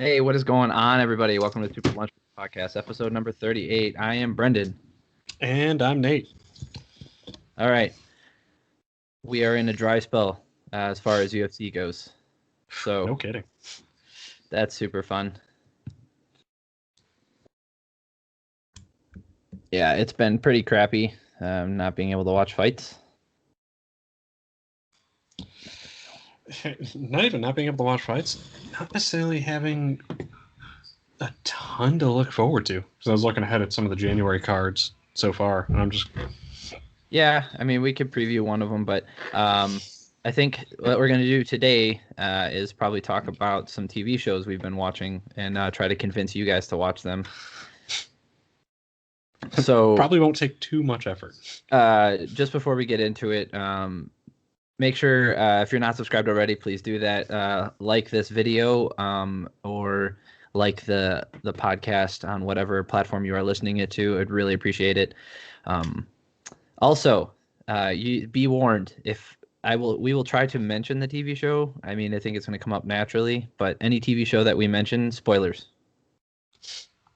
Hey, what is going on, everybody? Welcome to the Super Lunch Podcast, episode number 38. I am Brendan. And I'm Nate. All right. We are in a dry spell as far as UFC goes. So No kidding. that's super fun. Yeah, it's been pretty crappy not being able to watch fights. Not even not being able to watch fights, not necessarily having a ton to look forward to. Because I was looking ahead at some of the January cards so far, and I'm just... Yeah, I mean, we could preview one of them, but I think what we're going to do today is probably talk about some TV shows we've been watching and try to convince you guys to watch them. So probably won't take too much effort. Just before we get into it, make sure if you're not subscribed already, please do that. Like this video or like the podcast on whatever platform you are listening it to. I'd really appreciate it. Also, you be warned if we will try to mention the TV show. I mean, I think it's going to come up naturally, but any TV show that we mention, spoilers.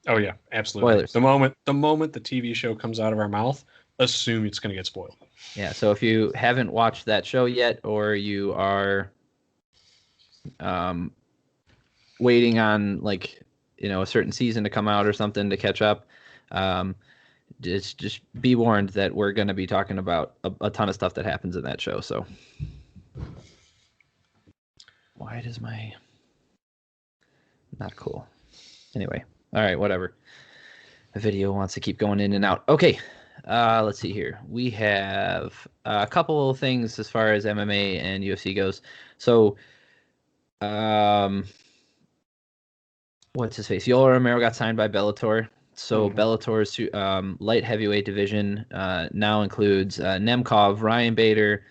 Oh yeah, absolutely. Spoilers. The moment the TV show comes out of our mouth, assume it's going to get spoiled. Yeah, so if you haven't watched that show yet, or you are waiting on a certain season to come out or something to catch up, just be warned that we're going to be talking about a ton of stuff that happens in that show. So why does my not cool? Anyway, all right, whatever. The video wants to keep going in and out. Okay. Let's see here. We have a couple of things as far as MMA and UFC goes. So, what's his face? Yoel Romero got signed by Bellator. So Bellator's light heavyweight division now includes Nemkov, Ryan Bader,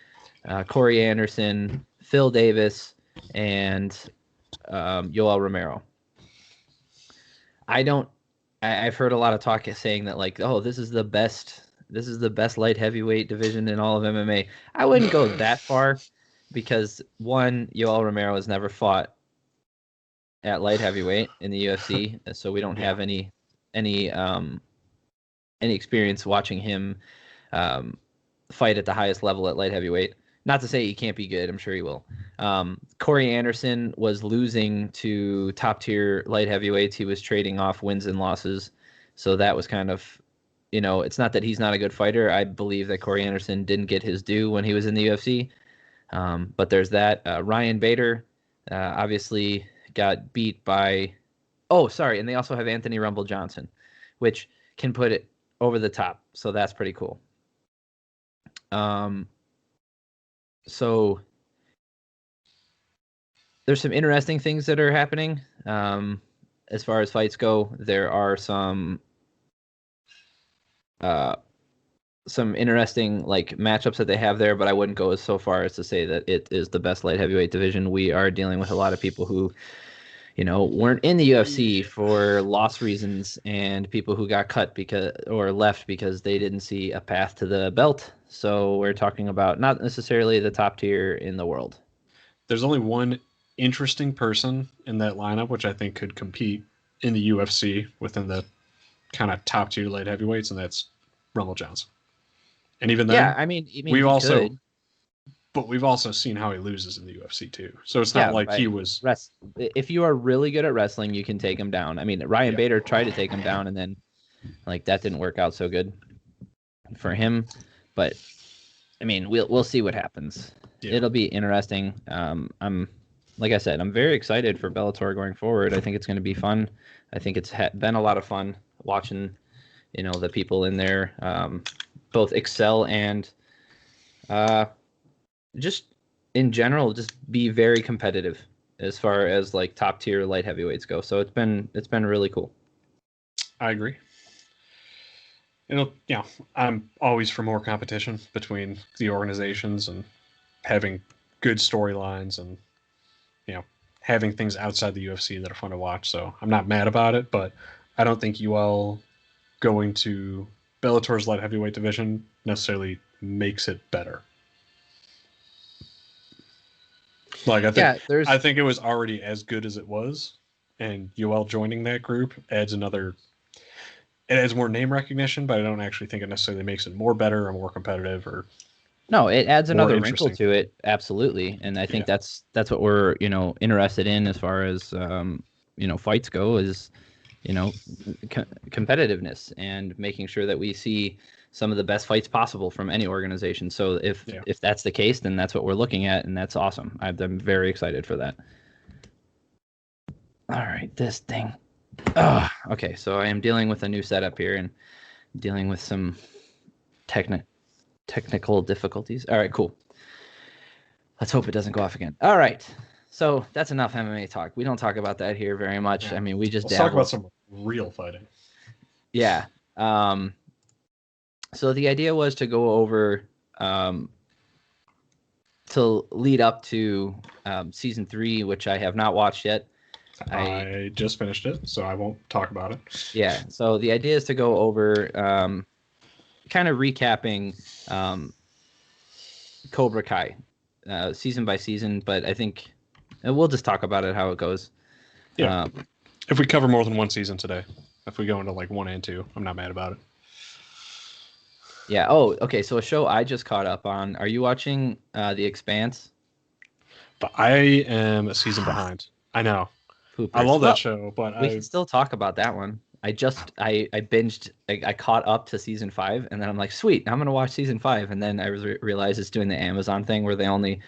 Corey Anderson, Phil Davis, and Yoel Romero. I've heard a lot of talk saying that this is the best light heavyweight division in all of MMA. I wouldn't go that far because one, Yoel Romero has never fought at light heavyweight in the UFC, so we don't have any experience watching him fight at the highest level at light heavyweight. Not to say he can't be good. I'm sure he will. Corey Anderson was losing to top-tier light heavyweights. He was trading off wins and losses. So that was kind of, it's not that he's not a good fighter. I believe that Corey Anderson didn't get his due when he was in the UFC. But there's that. Ryan Bader obviously got beat by... Oh, sorry. And they also have Anthony Rumble Johnson, which can put it over the top. So that's pretty cool. So there's some interesting things that are happening as far as fights go. There are some interesting matchups that they have there, but I wouldn't go so far as to say that it is the best light heavyweight division. We are dealing with a lot of people who weren't in the UFC for loss reasons, and people who got cut or left because they didn't see a path to the belt. So we're talking about not necessarily the top tier in the world. There's only one interesting person in that lineup, which I think could compete in the UFC within the kind of top tier light heavyweights, and that's Rumble Johnson. And even then, yeah, I mean we've also seen how he loses in the UFC too. So it's not like he was. If you are really good at wrestling, you can take him down. I mean, Ryan Bader tried to take him down, and then that didn't work out so good for him. But I mean, we'll see what happens. Yeah. It'll be interesting. Like I said, I'm very excited for Bellator going forward. I think it's going to be fun. I think it's been a lot of fun watching, the people in there both excel and just in general just be very competitive as far as top tier light heavyweights go. So it's been really cool. I agree. I'm always for more competition between the organizations and having good storylines and having things outside the UFC that are fun to watch. So I'm not mad about it, but I don't think UL going to Bellator's light heavyweight division necessarily makes it better. I think it was already as good as it was and Yoel joining that group adds another. It adds more name recognition, but I don't actually think it necessarily makes it more better or more competitive or No, it adds more another wrinkle interesting. to it, absolutely, and I think Yeah, that's what we're interested in as far as fights go is competitiveness and making sure that we see some of the best fights possible from any organization. So yeah. if that's the case, then that's what we're looking at, and that's awesome. I'm very excited for that. All right, this thing. Oh, okay, so I am dealing with a new setup here and dealing with some technical difficulties. All right, cool. Let's hope it doesn't go off again. All right. So that's enough MMA talk. We don't talk about that here very much. Yeah. I mean, we just Let's talk about dabble. some real fighting. Yeah. So the idea was to go over to lead up to season 3, which I have not watched yet. I just finished it, so I won't talk about it. Yeah. So the idea is to go over kind of recapping Cobra Kai season by season, but I think we'll just talk about it how it goes. Yeah. If we cover more than one season today, if we go into like 1 and 2, I'm not mad about it. Yeah. Oh, okay. So a show I just caught up on. Are you watching The Expanse? But I am a season behind. I know. I Poopers. love that Well, show, but we can still talk about that one. I binged. I caught up to season 5, and then I'm like, sweet, I'm gonna watch season 5, and then I realized it's doing the Amazon thing where they only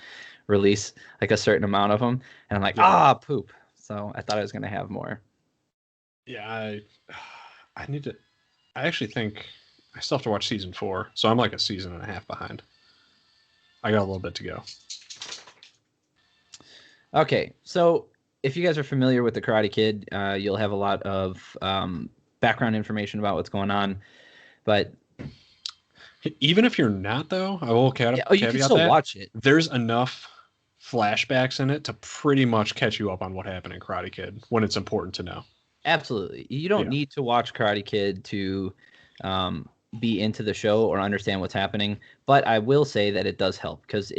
release like a certain amount of them, and I'm like, poop. So I thought I was gonna have more. Yeah, I need to. I actually think I still have to watch season 4, so I'm like a season and a half behind. I got a little bit to go. Okay, so if you guys are familiar with the Karate Kid, you'll have a lot of background information about what's going on. But even if you're not, though, I will you can caveat still that watch it. there's enough flashbacks in it to pretty much catch you up on what happened in Karate Kid when it's important to know. Absolutely, you don't need to watch Karate Kid to be into the show or understand what's happening. But I will say that it does help because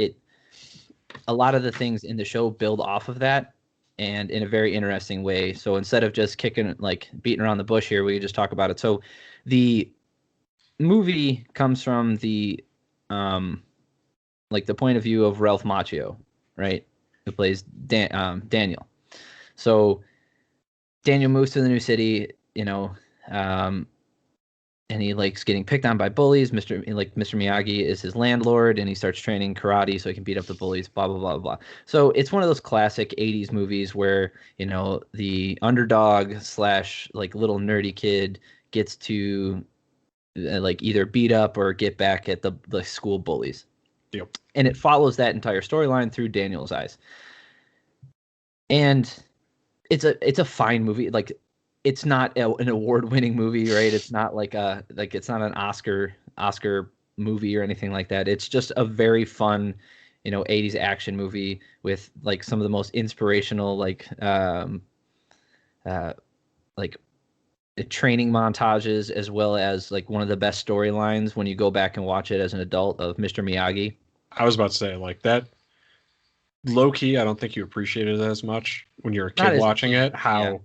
a lot of the things in the show build off of that and in a very interesting way. So instead of just beating around the bush here, we just talk about it. So the movie comes from the the point of view of Ralph Macchio, right? Who plays Daniel. So Daniel moves to the new city, and he likes getting picked on by bullies. Mr. Miyagi is his landlord, and he starts training karate so he can beat up the bullies. Blah blah blah blah. So it's one of those classic '80s movies where the underdog slash little nerdy kid gets to either beat up or get back at the school bullies. Yep. And it follows that entire storyline through Daniel's eyes. And it's a fine movie. It's not an award-winning movie, right? It's not it's not an Oscar movie or anything like that. It's just a very fun, 80s action movie with some of the most inspirational training montages, as well as one of the best storylines when you go back and watch it as an adult of Mr. Miyagi. I was about to say that low key. I don't think you appreciate it as much when you're a kid watching it. How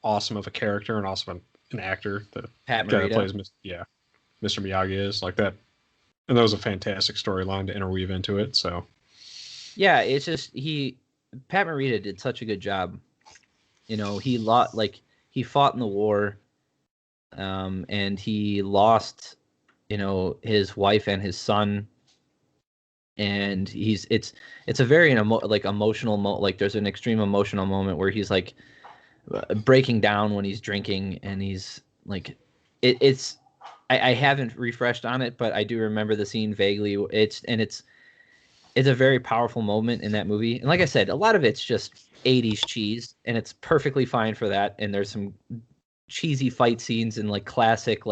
awesome of a character and awesome an actor the Pat guy that Morita plays Mr. Miyagi is like that, and that was a fantastic storyline to interweave into it. So yeah, it's just Pat Morita did such a good job. He fought in the war, and he lost, his wife and his son, and it's a very emotional there's an extreme emotional moment where he's breaking down when he's drinking, and he's it's I haven't refreshed on it, but I do remember the scene vaguely. It's a very powerful moment in that movie. And like I said, a lot of it's just 80s cheese, and it's perfectly fine for that. And there's some cheesy fight scenes and classic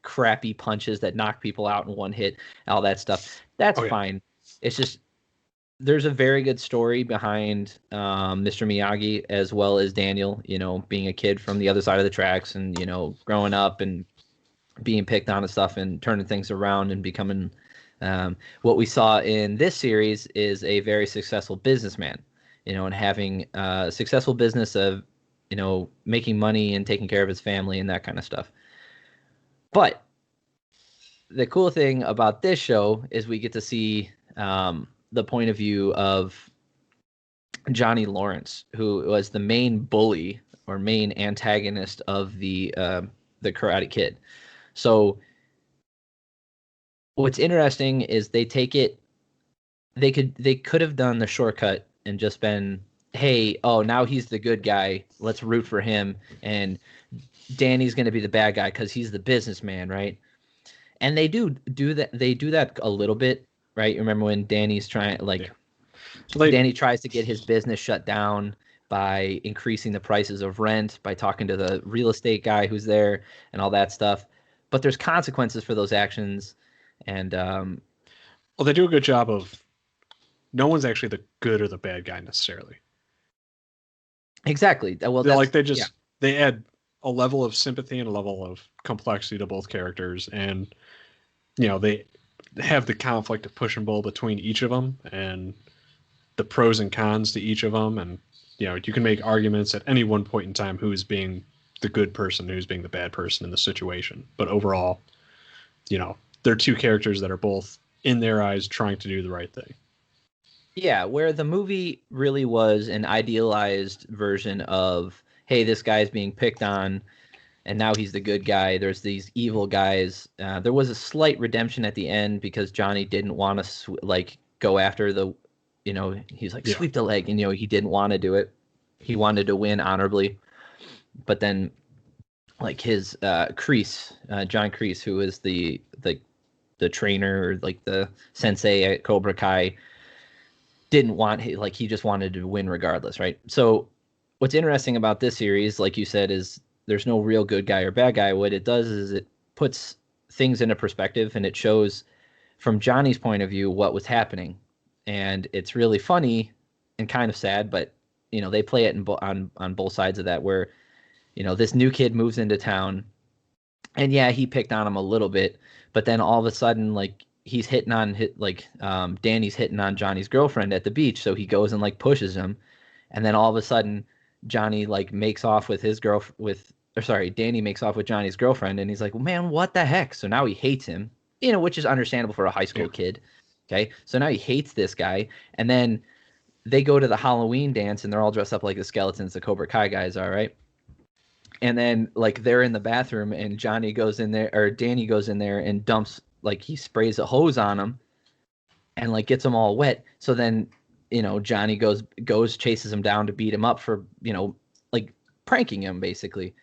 crappy punches that knock people out in one hit, all that stuff. That's fine. It's just there's a very good story behind Mr. Miyagi, as well as Daniel, being a kid from the other side of the tracks and, growing up and being picked on and stuff and turning things around and becoming what we saw in this series is a very successful businessman, and having a successful business of making money and taking care of his family and that kind of stuff. But the cool thing about this show is we get to see the point of view of Johnny Lawrence, who was the main bully or main antagonist of the Karate Kid. So what's interesting is they could have done the shortcut and just been, hey, now he's the good guy, let's root for him, and Danny's going to be the bad guy because he's the businessman, right? And they do that. They do that a little bit, right? You remember when Danny's trying, Danny tries to get his business shut down by increasing the prices of rent, by talking to the real estate guy who's there and all that stuff. But there's consequences for those actions. And well, they do a good job of no one's actually the good or the bad guy necessarily. Exactly. Well, they add a level of sympathy and a level of complexity to both characters, and they have the conflict of push and pull between each of them, and the pros and cons to each of them, and you can make arguments at any one point in time who's being the good person, who's being the bad person in the situation. But overall, they're two characters that are both in their eyes trying to do the right thing. Yeah, where the movie really was an idealized version of, hey, this guy's being picked on, and now he's the good guy. There's these evil guys. There was a slight redemption at the end because Johnny didn't want to go after the, he's like, sweep the leg, and he didn't want to do it. He wanted to win honorably, but then his Kreese, John Kreese, who is the trainer or the sensei at Cobra Kai, didn't want, he just wanted to win regardless, right? So what's interesting about this series, like you said, is there's no real good guy or bad guy. What it does is it puts things into perspective, and it shows from Johnny's point of view what was happening. And it's really funny and kind of sad, but they play it on both sides of that, where this new kid moves into town, and yeah, he picked on him a little bit, but then all of a sudden, he's hitting on Danny's hitting on Johnny's girlfriend at the beach, so he goes and pushes him, and then all of a sudden Johnny makes off with his Danny makes off with Johnny's girlfriend, and he's like, well, man, what the heck? So now he hates him, which is understandable for a high school kid. Okay, so now he hates this guy, and then they go to the Halloween dance, and they're all dressed up like the skeletons, the Cobra Kai guys are, right? And then they're in the bathroom, and Danny goes in there and dumps, he sprays a hose on him and gets them all wet. So then, Johnny goes chases him down to beat him up for, pranking him basically.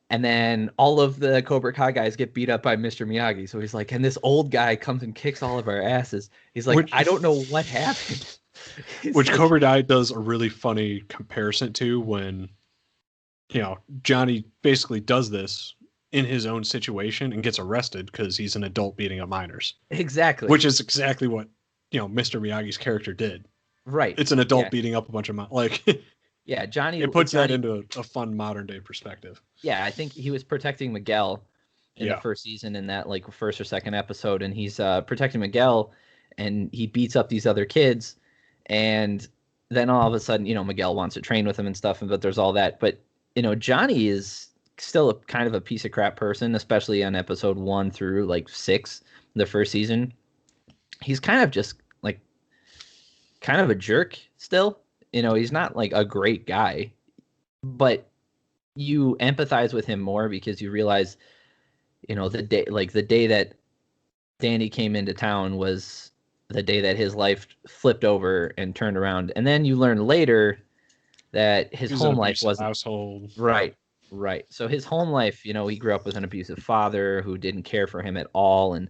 And then all of the Cobra Kai guys get beat up by Mr. Miyagi. So he's like, and this old guy comes and kicks all of our asses. He's like, I don't know what happened. Which Cobra Kai does a really funny comparison to when, Johnny basically does this in his own situation and gets arrested because he's an adult beating up minors. Exactly. Which is exactly what, Mr. Miyagi's character did. Right. It's an adult beating up a bunch of yeah, Johnny. It puts that into a fun modern day perspective. Yeah, I think he was protecting Miguel in the first season, in that first or second episode, and he's protecting Miguel, and he beats up these other kids, and then all of a sudden, Miguel wants to train with him and stuff, but there's all that. But Johnny is still kind of a piece of crap person, especially on episode 1 through 6, the first season. He's kind of just kind of a jerk still. He's not a great guy, but you empathize with him more because you realize, the day that Danny came into town was the day that his life flipped over and turned around. And then you learn later that his home life wasn't household. Right. So his home life, he grew up with an abusive father who didn't care for him at all. And,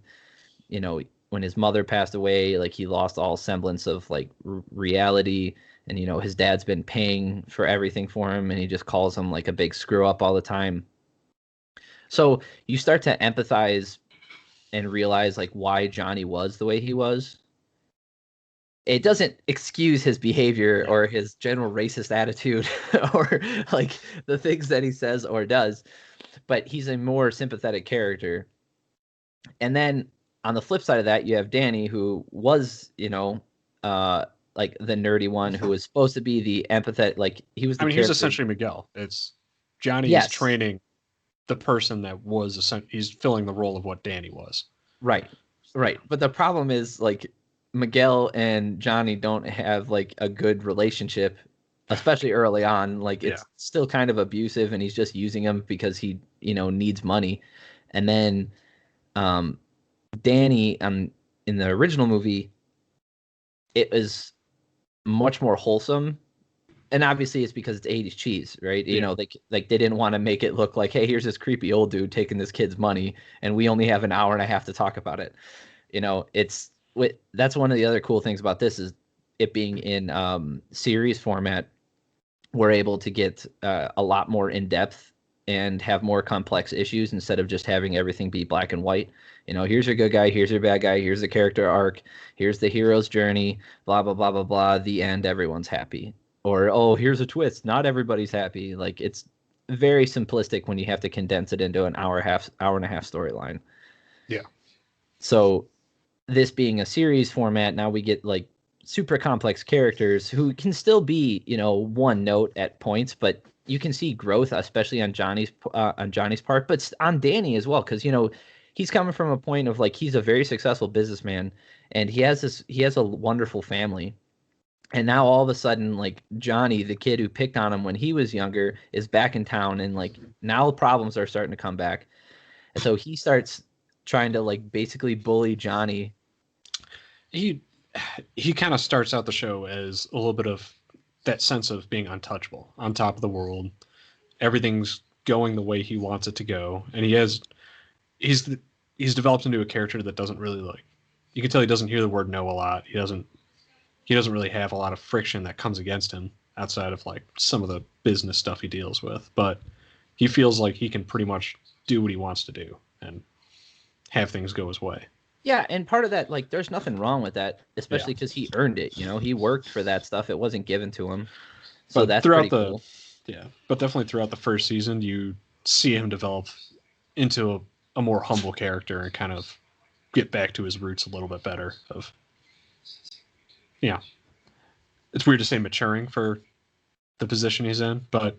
when his mother passed away, he lost all semblance of reality. And, his dad's been paying for everything for him, and he just calls him a big screw up all the time. So you start to empathize and realize why Johnny was the way he was. It doesn't excuse his behavior or his general racist attitude or the things that he says or does, but he's a more sympathetic character. And then on the flip side of that, you have Danny, who was, like the nerdy one who was supposed to be the empathetic, like he was the He was character. essentially Miguel. It's Johnny is Yes, training the person that was he's filling the role of what Danny was. right, right. But the problem is like Miguel and Johnny don't have like a good relationship, especially early on. Like it's still kind of abusive, and he's just using him because he needs money. And then Danny in the original movie, it was much more wholesome. And obviously it's because it's 80s cheese, right? They didn't want to make it look like, hey, here's this creepy old dude taking this kid's money and we only have an hour and a half to talk about it. That's one of the other cool things about this is it being in series format. We're able to get a lot more in depth and have more complex issues instead of just having everything be black and white. Here's your good guy, here's your bad guy, here's the character arc, here's the hero's journey, blah, blah, blah, blah, blah. The end, everyone's happy. Or, oh, here's a twist, not everybody's happy. Like, it's very simplistic when you have to condense it into an hour and a half storyline. Yeah. So this being a series format, now we get like super complex characters who can still be, one note at points, but you can see growth, especially on Johnny's part, but on Danny as well, because he's coming from a point of like he's a very successful businessman, and he has a wonderful family, and now all of a sudden, like Johnny, the kid who picked on him when he was younger, is back in town, and like now problems are starting to come back, and so he starts trying to like basically bully Johnny. He kind of starts out the show as a little bit of that sense of being untouchable, on top of the world. Everything's going the way he wants it to go, and he's developed into a character that doesn't really like. You can tell he doesn't hear the word no a lot. He doesn't really have a lot of friction that comes against him outside of like some of the business stuff he deals with, but he feels like he can pretty much do what he wants to do and have things go his way. Yeah, and part of that, like, there's nothing wrong with that, especially because he earned it. He worked for that stuff. It wasn't given to him. So but that's pretty cool. Yeah, but definitely throughout the first season, you see him develop into a more humble character and kind of get back to his roots a little bit better. It's weird to say maturing for the position he's in, but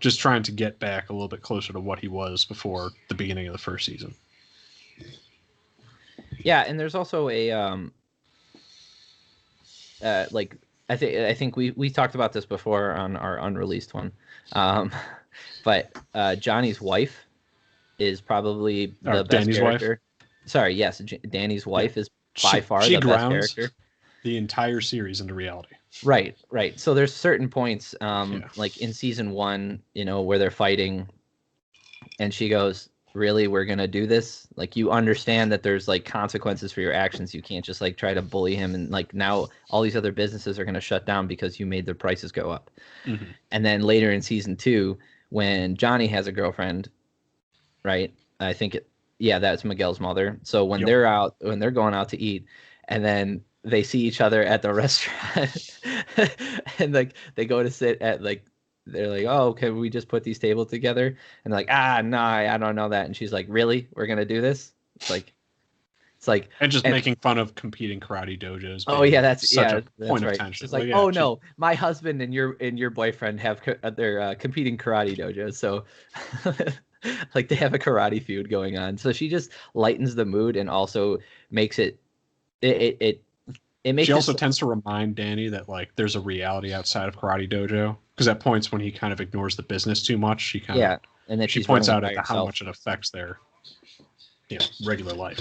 just trying to get back a little bit closer to what he was before the beginning of the first season. Yeah, and there's also a like I think we talked about this before on our unreleased one, but Johnny's wife is probably the best Danny's character. Wife? Sorry, yes, Danny's wife is by far the best character. The entire series into reality. Right. So there's certain points, like in season 1, where they're fighting, and she goes, really, we're gonna do this? Like, you understand that there's like consequences for your actions. You can't just like try to bully him, and like now all these other businesses are gonna shut down because you made their prices go up. Mm-hmm. And then later in season 2, when Johnny has a girlfriend, right? I think that's Miguel's mother. So when they're going out to eat, and then they see each other at the restaurant, and like they go to sit at like. They're like, oh, can we just put these tables together? And they're like, no, I don't know that. And she's like, really? We're going to do this? It's like. And just making fun of competing karate dojos. Oh, yeah, that's point right. Of tension. It's like, no, my husband and your boyfriend have they're competing karate dojos. So like they have a karate feud going on. So she just lightens the mood and also makes it makes. She also tends to remind Danny that like there's a reality outside of karate dojo, because at points when he kind of ignores the business too much, she kind of and then she points out how much it affects their regular life.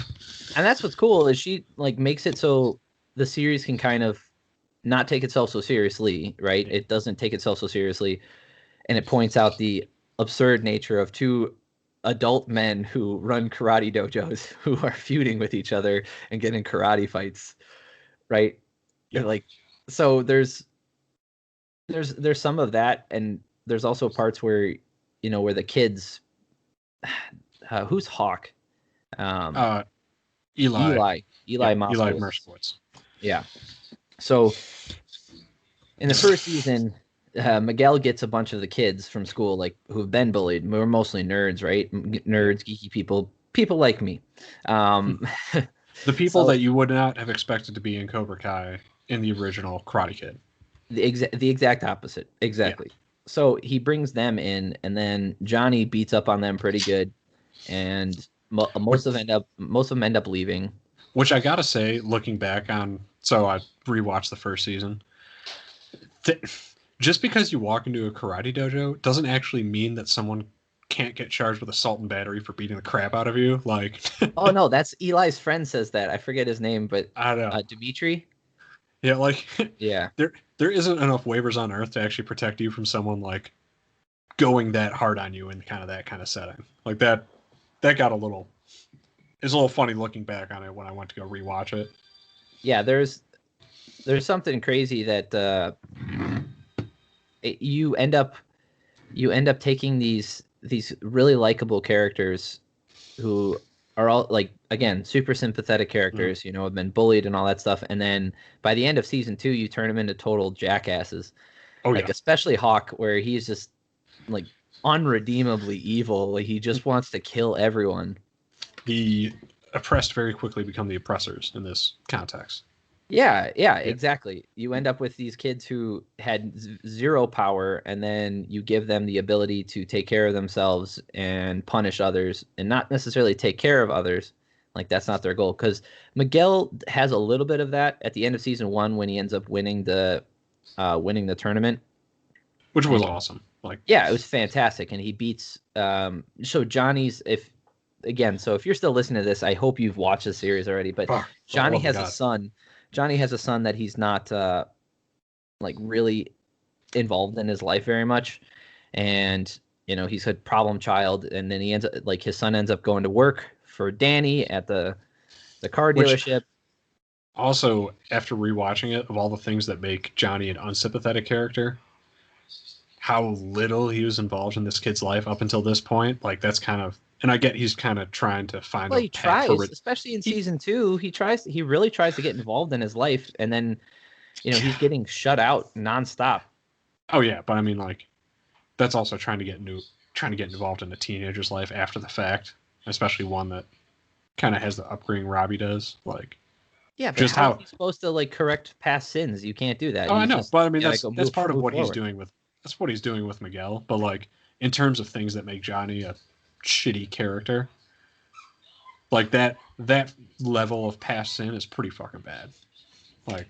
And that's what's cool is she like makes it so the series can kind of not take itself so seriously, right? It doesn't take itself so seriously, and it points out the absurd nature of two adult men who run karate dojos who are feuding with each other and getting karate fights. Right. Yeah. Like, so there's some of that. And there's also parts where, where the kids, who's Hawk? Eli Merskowitz. Yeah. So in the first season, Miguel gets a bunch of the kids from school, like who've been bullied. We're mostly nerds, right? Nerds, geeky people like me. The people So that you would not have expected to be in Cobra Kai in the original Karate Kid. the exact opposite. Yeah. Exactly. So he brings them in, and then Johnny beats up on them pretty good, and Which, most of them end up leaving. which I gotta say, looking back on, so I rewatched the first season. Just because you walk into a karate dojo doesn't actually mean that someone can't get charged with assault and battery for beating the crap out of you. Like, Oh no, that's Eli's friend says that. I forget his name, but I don't know. Dimitri. Yeah, like Yeah. there isn't enough waivers on Earth to actually protect you from someone like going that hard on you in kind of that kind of setting. Like that got a little. It's a little funny looking back on it when I went to go rewatch it. Yeah, there's something crazy that you end up taking these really likable characters who are all like, again, super sympathetic characters, have been bullied and all that stuff, and then by the end of season 2 you turn them into total jackasses. Oh Like yeah, especially Hawk, where he's just like unredeemably evil. Like he just wants to kill everyone. the oppressed very quickly become the oppressors in this context. Yeah, Yeah. exactly. You end up with these kids who had zero power, and then you give them the ability to take care of themselves and punish others, and not necessarily take care of others. Like that's not their goal. Because Miguel has a little bit of that at the end of season 1 when he ends up winning the tournament. Which was And awesome. Like, yeah, it was fantastic, and he beats. So Johnny's so if you're still listening to this, I hope you've watched the series already. But fuck, for the Johnny love of has a God. son. Johnny has a son that he's not like really involved in his life very much, and he's a problem child. And then he ends up like his son ends up going to work for Danny at the car Which dealership. also, after rewatching it, of all the things that make Johnny an unsympathetic character, how little he was involved in this kid's life up until this point, like that's kind of, and I get he's kind of trying to find Well, a he path for tries, especially in he, season 2. He really tries to get involved in his life, and then he's getting shut out nonstop. oh yeah, but I mean like that's also trying to get involved in a teenager's life after the fact, especially one that kind of has the upbringing Robbie does. Like, Yeah, but just how is how. he supposed to like correct past sins? You can't do that. Oh, I You know, just but I mean gotta that's go that's part of move what he's forward. doing with that's what he's doing with Miguel. But like in terms of things that make Johnny a shitty character, like that level of past sin is pretty fucking bad. Like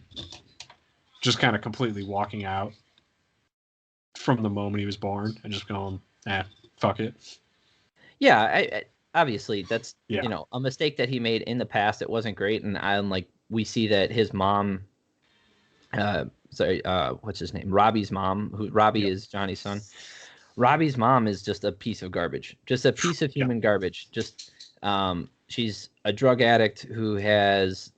just kind of completely walking out from the moment he was born and just going, fuck it. Yeah, obviously that's Yeah. a mistake that he made in the past. It wasn't great, and like we see that his mom, what's his name? Robbie's mom, who Robbie Yep. is Johnny's son. Robbie's mom is just a piece of garbage, just a piece of Yeah. human garbage. Just she's a drug addict who has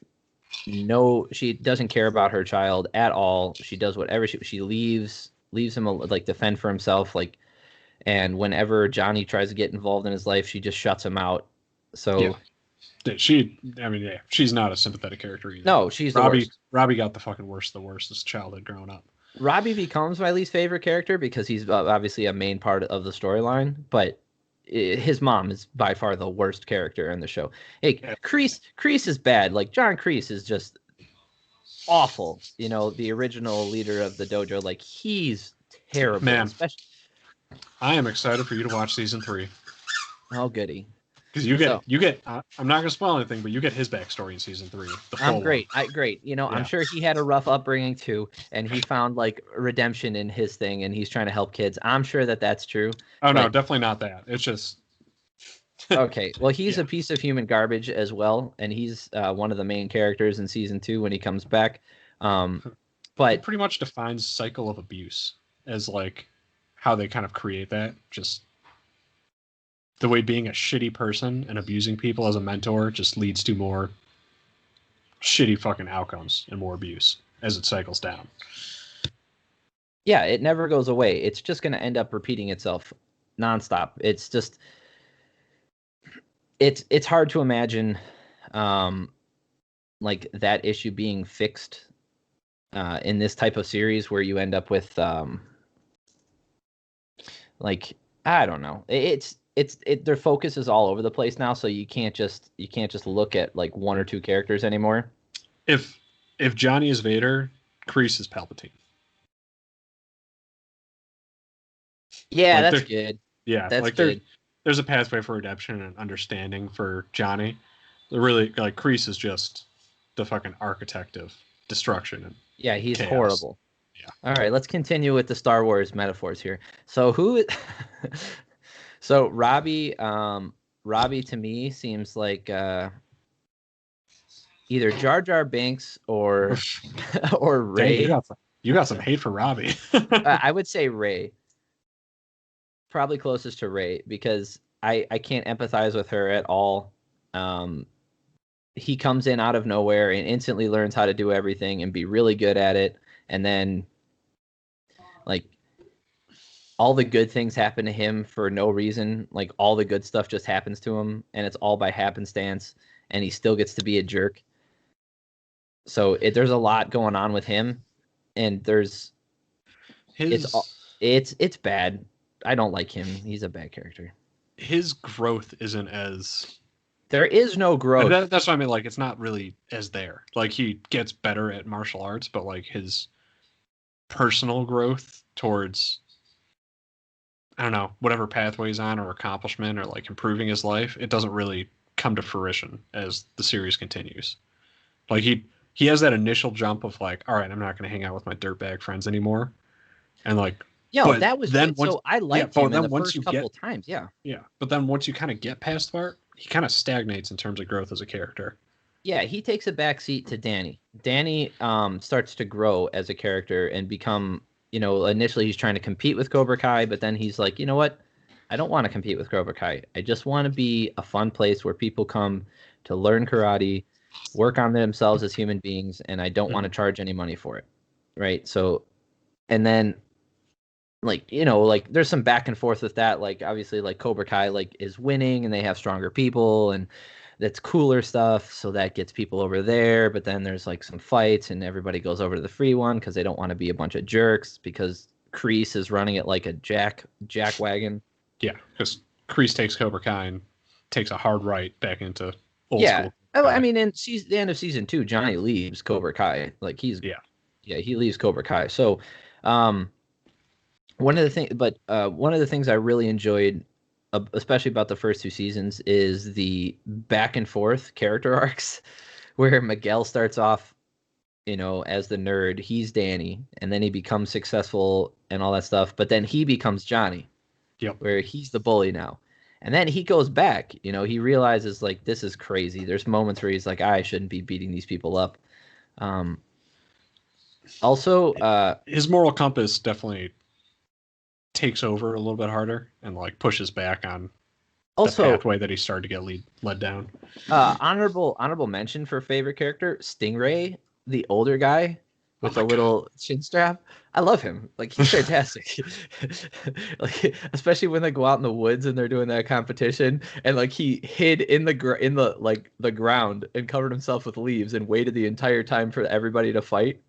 she doesn't care about her child at all. She does whatever she leaves him like to fend for himself, like, and whenever Johnny tries to get involved in his life, she just shuts him out. So Yeah. She's not a sympathetic character either. no, she's the worst. Robbie got the fucking worst of the worst as a childhood growing up. Robbie becomes my least favorite character because he's obviously a main part of the storyline, but his mom is by far the worst character in the show. Hey, Yeah. Kreese is bad. Like John Kreese is just awful. The original leader of the dojo, like he's terrible. Man, Especially, I am excited for you to watch season 3 oh goody. because you get. I'm not gonna spoil anything, but you get his backstory in season 3. The full I'm great. one. Great. I'm sure he had a rough upbringing too, and he found like redemption in his thing, and he's trying to help kids. I'm sure that that's true. Oh no, but definitely not that. It's just okay. Well, he's Yeah. a piece of human garbage as well, and he's one of the main characters in season 2 when he comes back. He But pretty much defines cycle of abuse as like how they kind of create that. Just the way being a shitty person and abusing people as a mentor just leads to more shitty fucking outcomes and more abuse as it cycles down. yeah, it never goes away. It's just going to end up repeating itself nonstop. It's just it's hard to imagine like that issue being fixed in this type of series where you end up with like I don't know. their focus is all over the place now, so you can't just look at like one or two characters anymore. If Johnny is Vader, Kreese is Palpatine. Yeah, Like that's there, good. yeah, That's like good. there's a pathway for redemption and understanding for Johnny. They're really like Kreese is just the fucking architect of destruction and Yeah, he's chaos. horrible. Yeah. All right, let's continue with the Star Wars metaphors here. So who so Robbie to me seems like either Jar Jar Binks or or Dang, Ray. you got some hate for Robbie. I would say Ray. Probably closest to Ray because I can't empathize with her at all. Um, he comes in out of nowhere and instantly learns how to do everything and be really good at it, and then like all the good things happen to him for no reason. Like all the good stuff just happens to him, and it's all by happenstance, and he still gets to be a jerk. So there's a lot going on with him, and his it's bad. I don't like him. He's a bad character. his growth isn't as There is no growth. that's what I mean. Like it's not really as there. Like he gets better at martial arts, but like his personal growth towards I don't know whatever pathway he's on or accomplishment or like improving his life, it doesn't really come to fruition as the series continues. Like he has that initial jump of like, all right, I'm not going to hang out with my dirtbag friends anymore, and like, Yo, but that was then good. once So I yeah, liked but him in then the once you first couple get of times. Yeah. yeah, but then once you kind of get past that, he kind of stagnates in terms of growth as a character. Yeah, he takes a back seat to Danny. Danny starts to grow as a character and become, initially he's trying to compete with Cobra Kai, but then he's like, you know what? I don't want to compete with Cobra Kai. I just want to be a fun place where people come to learn karate, work on themselves as human beings, and I don't want to charge any money for it. Right? So, and then like there's some back and forth with that. Like obviously like Cobra Kai like is winning and they have stronger people and that's cooler stuff, so that gets people over there. But then there's like some fights and everybody goes over to the free one because they don't want to be a bunch of jerks because Kreese is running it like a jack wagon. Yeah, because Kreese takes Cobra Kai and takes a hard right back into old Yeah. school. Oh, I Kai. mean, in the end of season 2, Johnny leaves Cobra Kai. Like he leaves Cobra Kai. So, um, one of the things I really enjoyed, especially about the first two seasons, is the back and forth character arcs, where Miguel starts off, as the nerd. He's Danny, and then he becomes successful and all that stuff. But then he becomes Johnny, Yep. where he's the bully now. And then he goes back. He realizes like this is crazy. There's moments where he's like, I shouldn't be beating these people up. Um, also, his moral compass definitely takes over a little bit harder and like pushes back on the pathway that he started to get led down. Honorable mention for favorite character, Stingray, the older guy with a little chin strap. I love him. Like he's fantastic. Like especially when they go out in the woods and they're doing that competition, and like he hid in the ground and covered himself with leaves and waited the entire time for everybody to fight.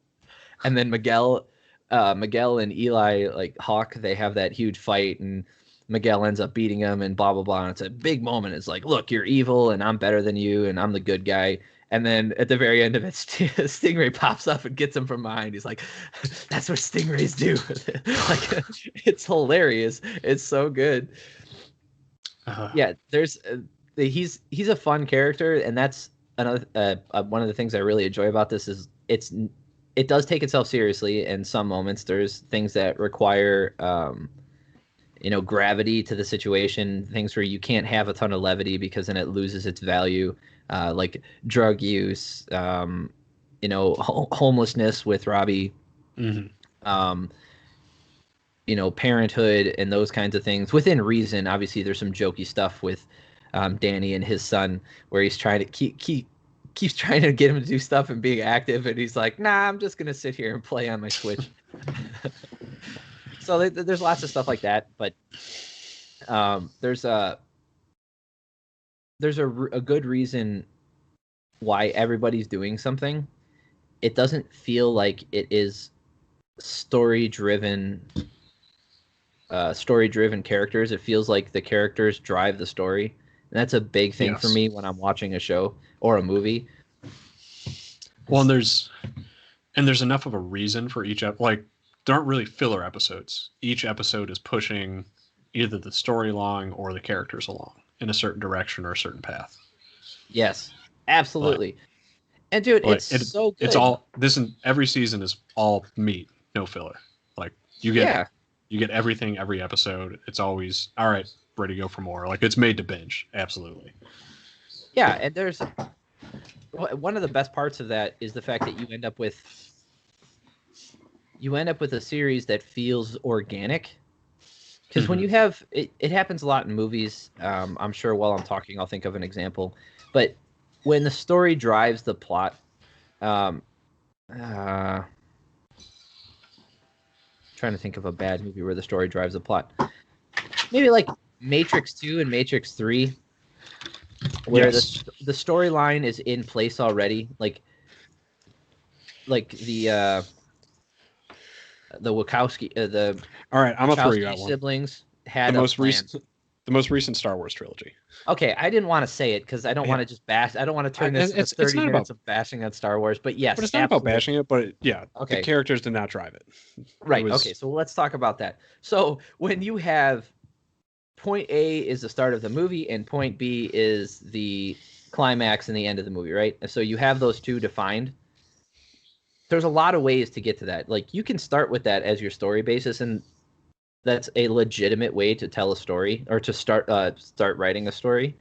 And then Miguel and Eli, like Hawk, they have that huge fight, and Miguel ends up beating him, and blah blah blah. And it's a big moment. It's like, look, you're evil, and I'm better than you, and I'm the good guy. And then at the very end of it, Stingray pops up and gets him from behind. He's like, "That's what Stingrays do." Like, it's hilarious. It's so good. Yeah, he's a fun character, and that's another one of the things I really enjoy about this is it does take itself seriously in some moments. There's things that require gravity to the situation, things where you can't have a ton of levity because then it loses its value, like drug use, homelessness with Robbie, parenthood and those kinds of things within reason. Obviously, there's some jokey stuff with Danny and his son where he's trying to keeps trying to get him to do stuff and being active, and he's like, nah, I'm just gonna sit here and play on my Switch. So there's lots of stuff like that, but there's a good reason why everybody's doing something. It doesn't feel like it is story driven story-driven characters. It feels like the characters drive the story, and that's a big thing for Yes. me when I'm watching a show or a movie. Well, and there's enough of a reason for each like there aren't really filler episodes. Each episode is pushing either the story along or the characters along in a certain direction or a certain path. Yes, But absolutely. And dude, but it's so it's good. all this and every season is all meat, no filler. Like Yeah, you get everything every episode. It's always all right, ready to go for more. Like it's made to binge. Absolutely. yeah. And there's one of the best parts of that is the fact that you end up with a series that feels organic. Because when you have it happens a lot in movies. I'm sure while I'm talking, I'll think of an example. But when the story drives the plot, um, trying to think of a bad movie where the story drives the plot. Maybe like Matrix 2 and Matrix 3, where Yes. the storyline is in place already. Like the Wachowski the All right, I'm gonna throw you Wachowski out one. siblings The had a most plan. recent Star Wars trilogy. Okay, I didn't want to say it because I don't Yeah. want to just bash. I don't want to turn this into It's 30 not minutes about, of bashing on Star Wars. But but yes, it's not about absolutely. bashing it. But the Okay, characters did not drive it. right. It was, Okay, so let's talk about that. So when you have point A is the start of the movie and point B is the climax and the end of the movie, right? So you have those two defined. There's a lot of ways to get to that. Like you can start with that as your story basis, and that's a legitimate way to tell a story or to start writing a story.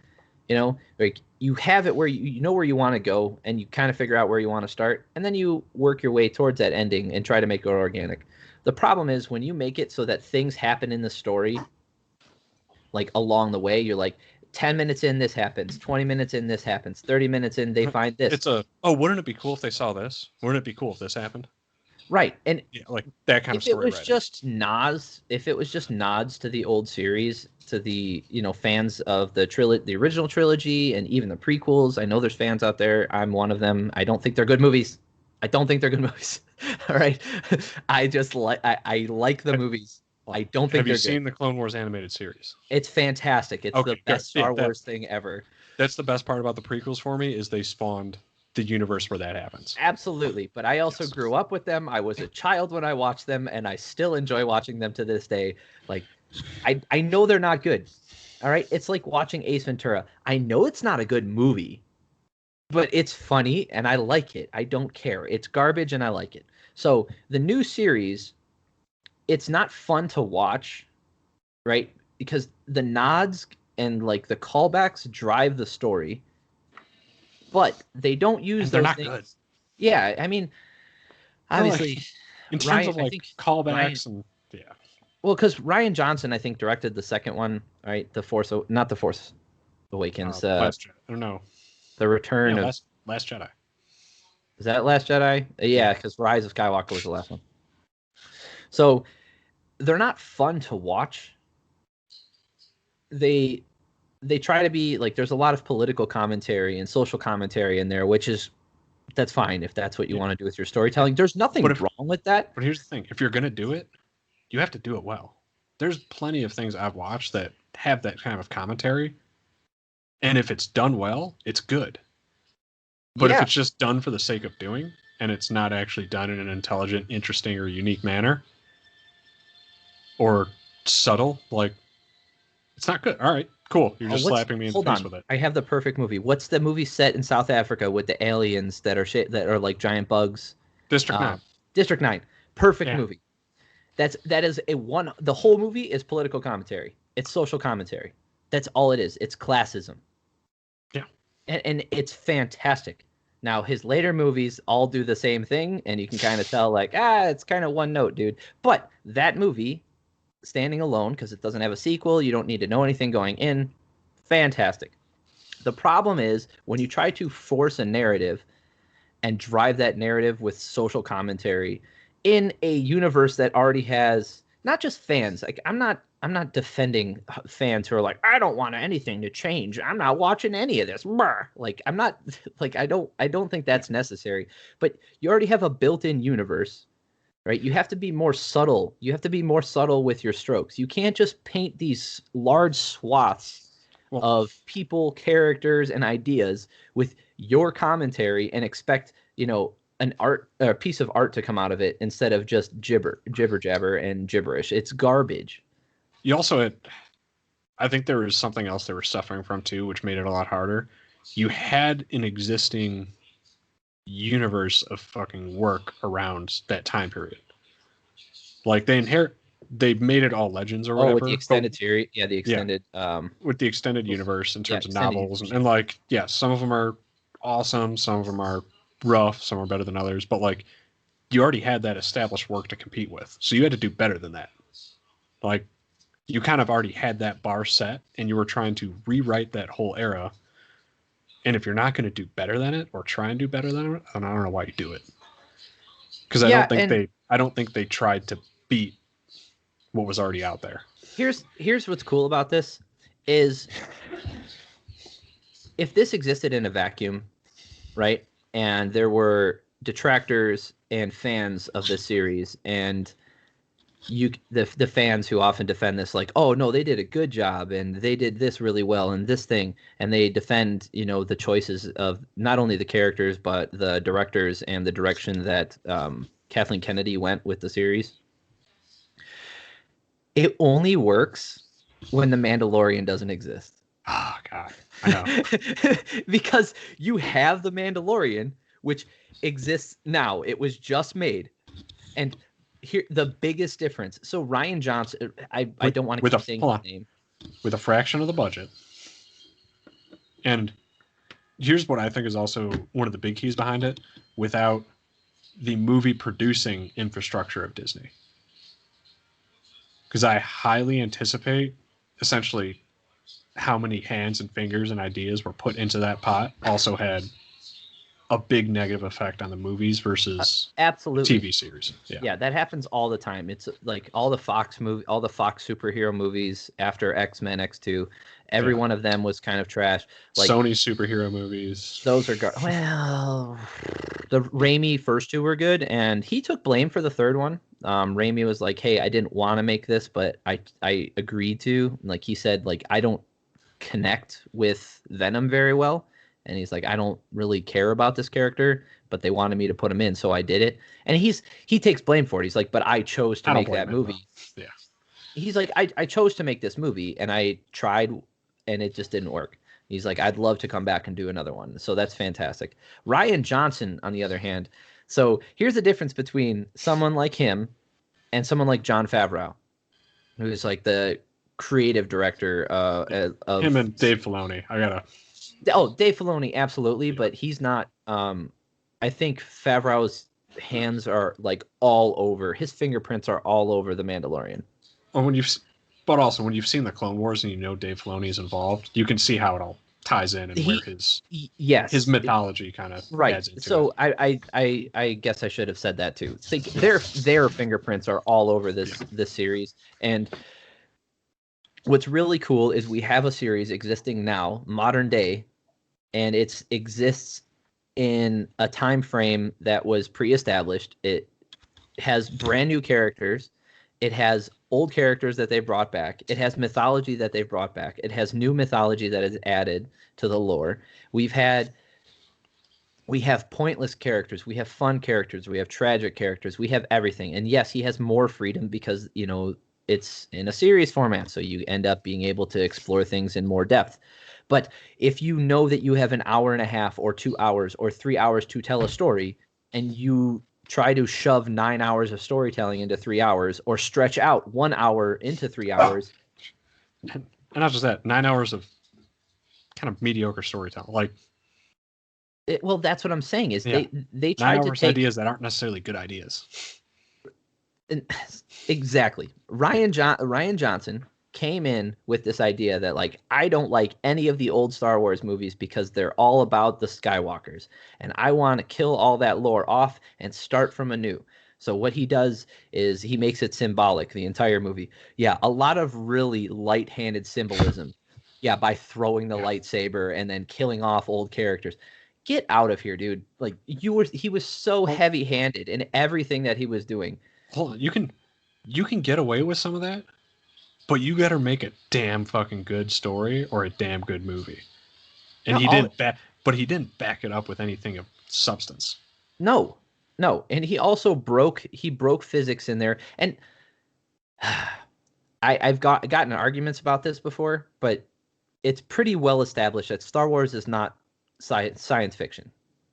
You know, like you have it where you know where you want to go and you kind of figure out where you want to start, and then you work your way towards that ending and try to make it organic. The problem is when you make it so that things happen in the story like along the way. You're like 10 minutes in this happens, 20 minutes in this happens, 30 minutes in they find this. it's a, oh, wouldn't it be cool if they saw this? Wouldn't it be cool if this happened? Right. And Yeah, like that kind of if it story was writing. just nods, if it was just nods to the old series, to the, you know, fans of the original trilogy and even the prequels, I know there's fans out there. I'm one of them. I don't think they're good movies. I don't think they're good movies. All right. I just like I like the movies. I don't think Have you they're seen good. the Clone Wars animated series? It's fantastic. It's the Okay, good. best Star Yeah, Wars thing ever. that's the best part about the prequels for me is they spawned the universe where that happens. Absolutely. But I also Yes. grew up with them. I was a child when I watched them, and I still enjoy watching them to this day. Like, I know they're not good. All right. It's like watching Ace Ventura. I know it's not a good movie, but it's funny and I like it. I don't care. It's garbage and I like it. So the new series, it's not fun to watch, right? Because the nods and like the callbacks drive the story, but they don't use And they're those not things. good. Yeah, I mean, obviously, In terms Ryan. of I like think callbacks Ryan. and yeah. Well, because Ryan Johnson, I think, directed the second one, right? Not the Force Awakens. Last Jedi. I don't know. The Return Yeah, of Last Jedi. is that Last Jedi? Yeah, because Rise of Skywalker was the last one. So they're not fun to watch. They try to be like there's a lot of political commentary and social commentary in there, which is that's fine if that's what you want to do with your storytelling. There's nothing wrong with that. But here's the thing: if you're gonna do it, you have to do it well. There's plenty of things I've watched that have that kind of commentary, and if it's done well, it's good. But if it's just done for the sake of doing, and it's not actually done in an intelligent, interesting, or unique manner, or subtle, like it's not good. All right, cool. You're just slapping me in the face with it. I have the perfect movie. What's the movie set in South Africa with the aliens that are like giant bugs? District 9. District 9. Perfect movie. That is the whole movie is political commentary. It's social commentary. That's all it is. It's classism. Yeah. And it's fantastic. Now his later movies all do the same thing, and you can kind of tell like, it's kind of one note, dude. But that movie, standing alone, because it doesn't have a sequel, you don't need to know anything going in. Fantastic. The problem is when you try to force a narrative and drive that narrative with social commentary in a universe that already has not just fans. Like I'm not defending fans who are like, I don't want anything to change. I'm not watching any of this. Brr. Like I'm not like I don't think that's necessary. But you already have a built-in universe, right? You have to be more subtle. You have to be more subtle with your strokes. You can't just paint these large swaths of people, characters, and ideas with your commentary and expect, a piece of art to come out of it instead of just jibber jabber and gibberish. It's garbage. You also had, I think there was something else they were suffering from too, which made it a lot harder. You had an existing universe of fucking work around that time period. Like they've made it all legends or whatever. With the extended series, the extended, with the extended universe in terms of novels universe. and like, yeah, some of them are awesome, some of them are rough, some are better than others, but like you already had that established work to compete with, so you had to do better than that. Like you kind of already had that bar set, and you were trying to rewrite that whole era. And if you're not going to do better than it or try and do better than it, then I don't know why you do it. Because I don't think they tried to beat what was already out there. Here's what's cool about this is if this existed in a vacuum, right? And there were detractors and fans of this series, and the fans who often defend this, like, oh no, they did a good job and they did this really well and this thing, and they defend the choices of not only the characters but the directors and the direction that Kathleen Kennedy went with the series. It only works when the Mandalorian doesn't exist. Oh God, I know. Because you have the Mandalorian, which exists now. It was just made, and here the biggest difference. So Rian Johnson, I don't want to keep saying his name. With a fraction of the budget, and here's what I think is also one of the big keys behind it: without the movie producing infrastructure of Disney. Because I highly anticipate, essentially, how many hands and fingers and ideas were put into that pot also had a big negative effect on the movies versus absolutely TV series. Yeah, that happens all the time. It's like all the Fox superhero movies after X-Men X2, every one of them was kind of trash. Like Sony superhero movies, those are well, the Raimi first two were good, and he took blame for the third one. Raimi was like, "Hey, I didn't want to make this, but I agreed to." Like he said, like, I don't connect with Venom very well, and he's like, I don't really care about this character, but they wanted me to put him in, so I did it. And he takes blame for it. He's like, but I chose to make that movie. Yeah. He's like, I chose to make this movie, and I tried, and it just didn't work. He's like, I'd love to come back and do another one. So that's fantastic. Rian Johnson, on the other hand, so here's the difference between someone like him and someone like Jon Favreau, who's like the creative director of him and Dave Filoni. Dave Filoni, absolutely, yeah. But he's not. I think Favreau's hands are like all over. His fingerprints are all over the Mandalorian. Well, when you've seen the Clone Wars and Dave Filoni is involved, you can see how it all ties in and where his mythology kind of adds into so it. I guess I should have said that too. Think their fingerprints are all over this series. And what's really cool is we have a series existing now, modern day, and it exists in a time frame that was pre-established. It has brand new characters. It has old characters that they brought back. It has mythology that they've brought back. It has new mythology that is added to the lore. We have pointless characters. We have fun characters. We have tragic characters. We have everything. And yes, he has more freedom because, it's in a series format. So you end up being able to explore things in more depth. But if you know that you have an hour and a half or 2 hours or 3 hours to tell a story, and you try to shove 9 hours of storytelling into 3 hours, or stretch out 1 hour into 3 hours. And not just that, 9 hours of kind of mediocre storytelling. Like, well, that's what I'm saying is they tried to take ideas that aren't necessarily good ideas. Exactly. Rian Johnson came in with this idea that, like, I don't like any of the old Star Wars movies because they're all about the Skywalkers, and I want to kill all that lore off and start from anew. So what he does is he makes it symbolic, the entire movie. Yeah, a lot of really light-handed symbolism. Yeah, by throwing the lightsaber and then killing off old characters. Get out of here, dude. Like, he was so heavy-handed in everything that he was doing. hold on, you can get away with some of that, but you got to make a damn fucking good story or a damn good movie. And No, he didn't back it up with anything of substance. no, no, and he also broke physics in there, and I've gotten arguments about this before, but it's pretty well established that Star Wars is not science fiction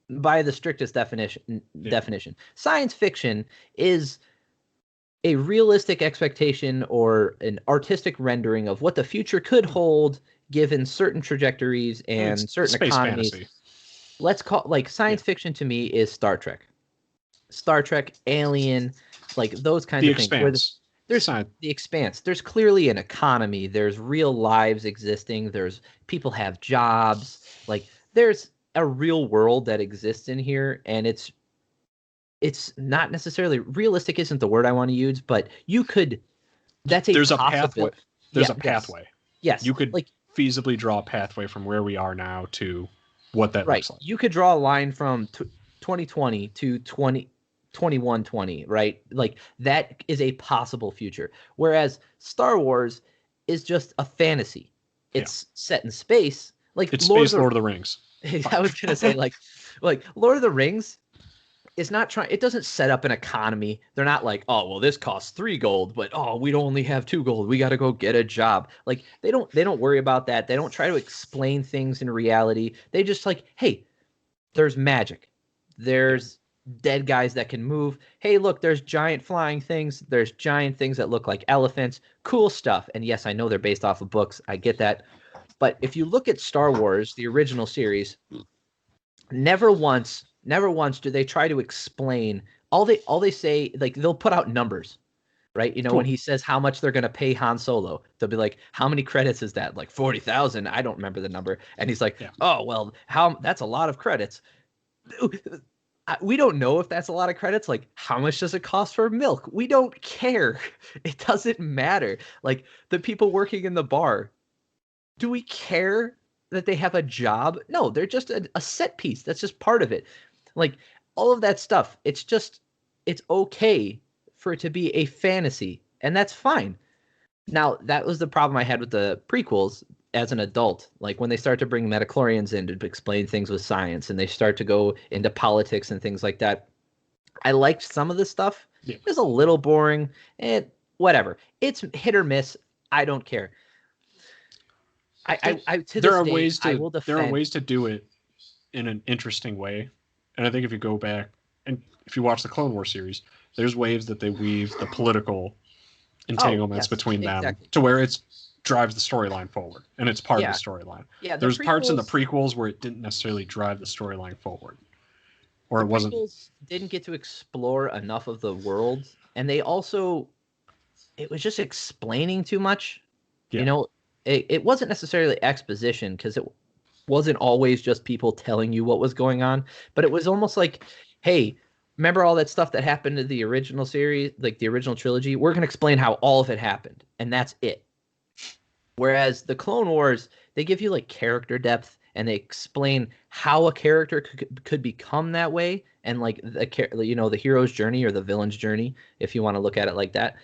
by the strictest definition. Yeah. Definition. Science fiction is a realistic expectation or an artistic rendering of what the future could hold given certain trajectories and certain space economies. Fantasy. Let's call like science fiction to me is Star Trek, Alien, like those kinds of things. There's the Expanse. There's clearly an economy. There's real lives existing. There's people have jobs. Like there's a real world that exists in here, and it's not necessarily realistic. Isn't the word I want to use, but you could. There's a pathway. There's a pathway. Yes, you could feasibly draw a pathway from where we are now to what that looks like. You could draw a line from 2020 to 2120, right? Like that is a possible future. Whereas Star Wars is just a fantasy. It's set in space. Like it's Lord of the Rings. I was gonna say like Lord of the Rings is not trying. It doesn't set up an economy. They're not like, oh well, this costs 3 gold, but we don't only have 2 gold. We got to go get a job. Like they don't worry about that. They don't try to explain things in reality. They just like, hey, there's magic. There's dead guys that can move. Hey, look, there's giant flying things. There's giant things that look like elephants. Cool stuff. And yes, I know they're based off of books. I get that. But if you look at Star Wars, the original series, never once do they try to explain. All they say, like they'll put out numbers, right? You know, when he says how much they're going to pay Han Solo, they'll be like, how many credits is that? Like 40,000. I don't remember the number. And he's like, oh, well, that's a lot of credits. We don't know if that's a lot of credits. Like, how much does it cost for milk? We don't care. It doesn't matter. Like the people working in the bar, do we care that they have a job? No, they're just a set piece. That's just part of it. Like all of that stuff, it's okay for it to be a fantasy, and that's fine. Now, that was the problem I had with the prequels as an adult. Like when they start to bring metachlorians in to explain things with science, and they start to go into politics and things like that. I liked some of the stuff. Yeah. It was a little boring, and whatever. It's hit or miss. I don't care. There are ways to do it in an interesting way. And I think if you go back and if you watch the Clone Wars series, there's ways that they weave the political entanglements between them to where it drives the storyline forward, and it's part of the storyline. Yeah, there's parts in the prequels where it didn't necessarily drive the storyline forward, or it wasn't. Didn't get to explore enough of the world, and it was just explaining too much. Yeah. You know, it wasn't necessarily exposition because it wasn't always just people telling you what was going on, but it was almost like, hey, remember all that stuff that happened to the original series, like the original trilogy? We're going to explain how all of it happened, and that's it. Whereas the Clone Wars, they give you like character depth, and they explain how a character could become that way, and like the hero's journey or the villain's journey, if you want to look at it like that.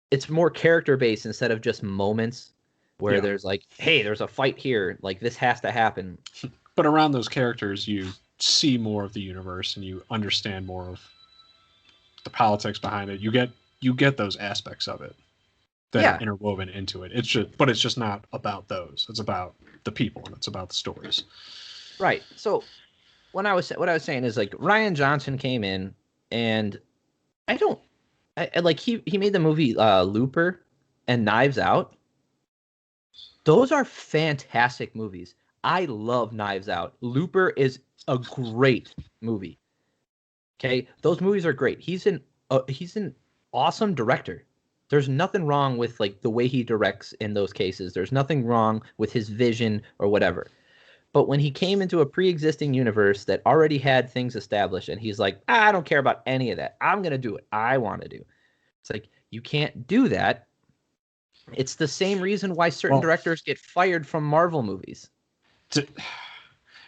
It's more character based instead of just moments where there's like, hey, there's a fight here, like this has to happen. But around those characters, you see more of the universe and you understand more of the politics behind it. You get those aspects of it that are interwoven into it. It's just not about those. It's about the people and it's about the stories. Right. So what I was saying is like Rian Johnson came in, and I like he made the movie Looper and Knives Out. Those are fantastic movies. I love Knives Out. Looper is a great movie. Okay, those movies are great. He's an awesome director. There's nothing wrong with like the way he directs in those cases. There's nothing wrong with his vision or whatever. But when he came into a pre-existing universe that already had things established, and he's like, I don't care about any of that. I'm gonna do what I want to do. It's like, you can't do that. It's the same reason why certain directors get fired from Marvel movies.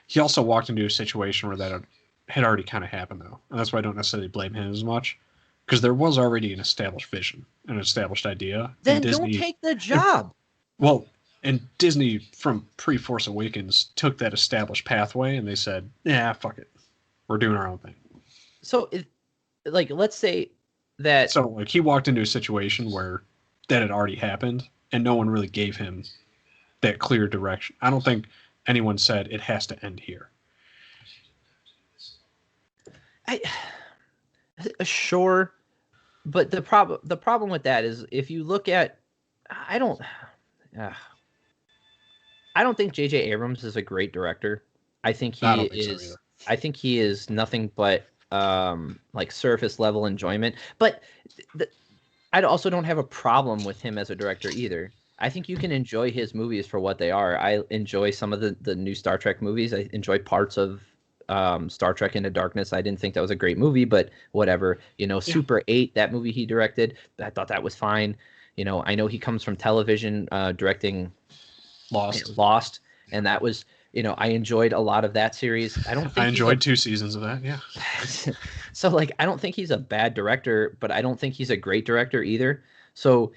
He also walked into a situation where that had already kind of happened, though. And that's why I don't necessarily blame him as much. because there was already an established vision, an established idea, Then and don't Disney. take the job. Well, and Disney from pre-Force Awakens took that established pathway and they said, "Yeah, fuck it, we're doing our own thing." So, like, let's say that. So, like, he walked into a situation where that had already happened, and no one really gave him that clear direction. I don't think anyone said it has to end here. Sure, but the problem with that is if you look at, I don't think J.J. Abrams is a great director. I think he is. So I think he is nothing but like surface level enjoyment. But I also don't have a problem with him as a director either. I think you can enjoy his movies for what they are. I enjoy some of the new Star Trek movies. I enjoy parts of Star Trek Into Darkness. I didn't think that was a great movie, but whatever. Super 8, that movie he directed, I thought that was fine. I know he comes from television, directing Lost, and that was, I enjoyed a lot of that series. I enjoyed 2 seasons of that, yeah. So, like, I don't think he's a bad director, but I don't think he's a great director either. So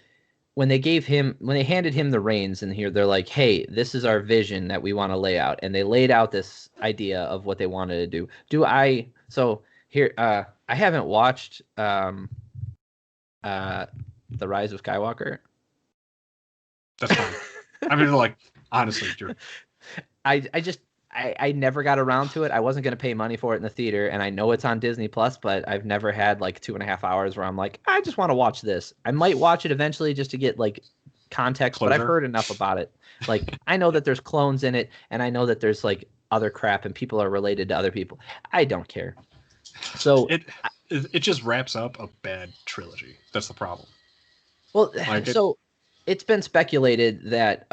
when they handed him the reins and here they're like, hey, this is our vision that we want to lay out. And they laid out this idea of what they wanted to do. So here, I haven't watched The Rise of Skywalker. That's fine. I mean, like, honestly, Drew. I never got around to it. I wasn't going to pay money for it in the theater, and I know it's on Disney Plus, but I've never had like 2.5 hours where I'm like, I just want to watch this. I might watch it eventually just to get like context, but I've heard enough about it. Like, I know that there's clones in it, and I know that there's like other crap, and people are related to other people. I don't care. So it just wraps up a bad trilogy. That's the problem. Well, so it's been speculated that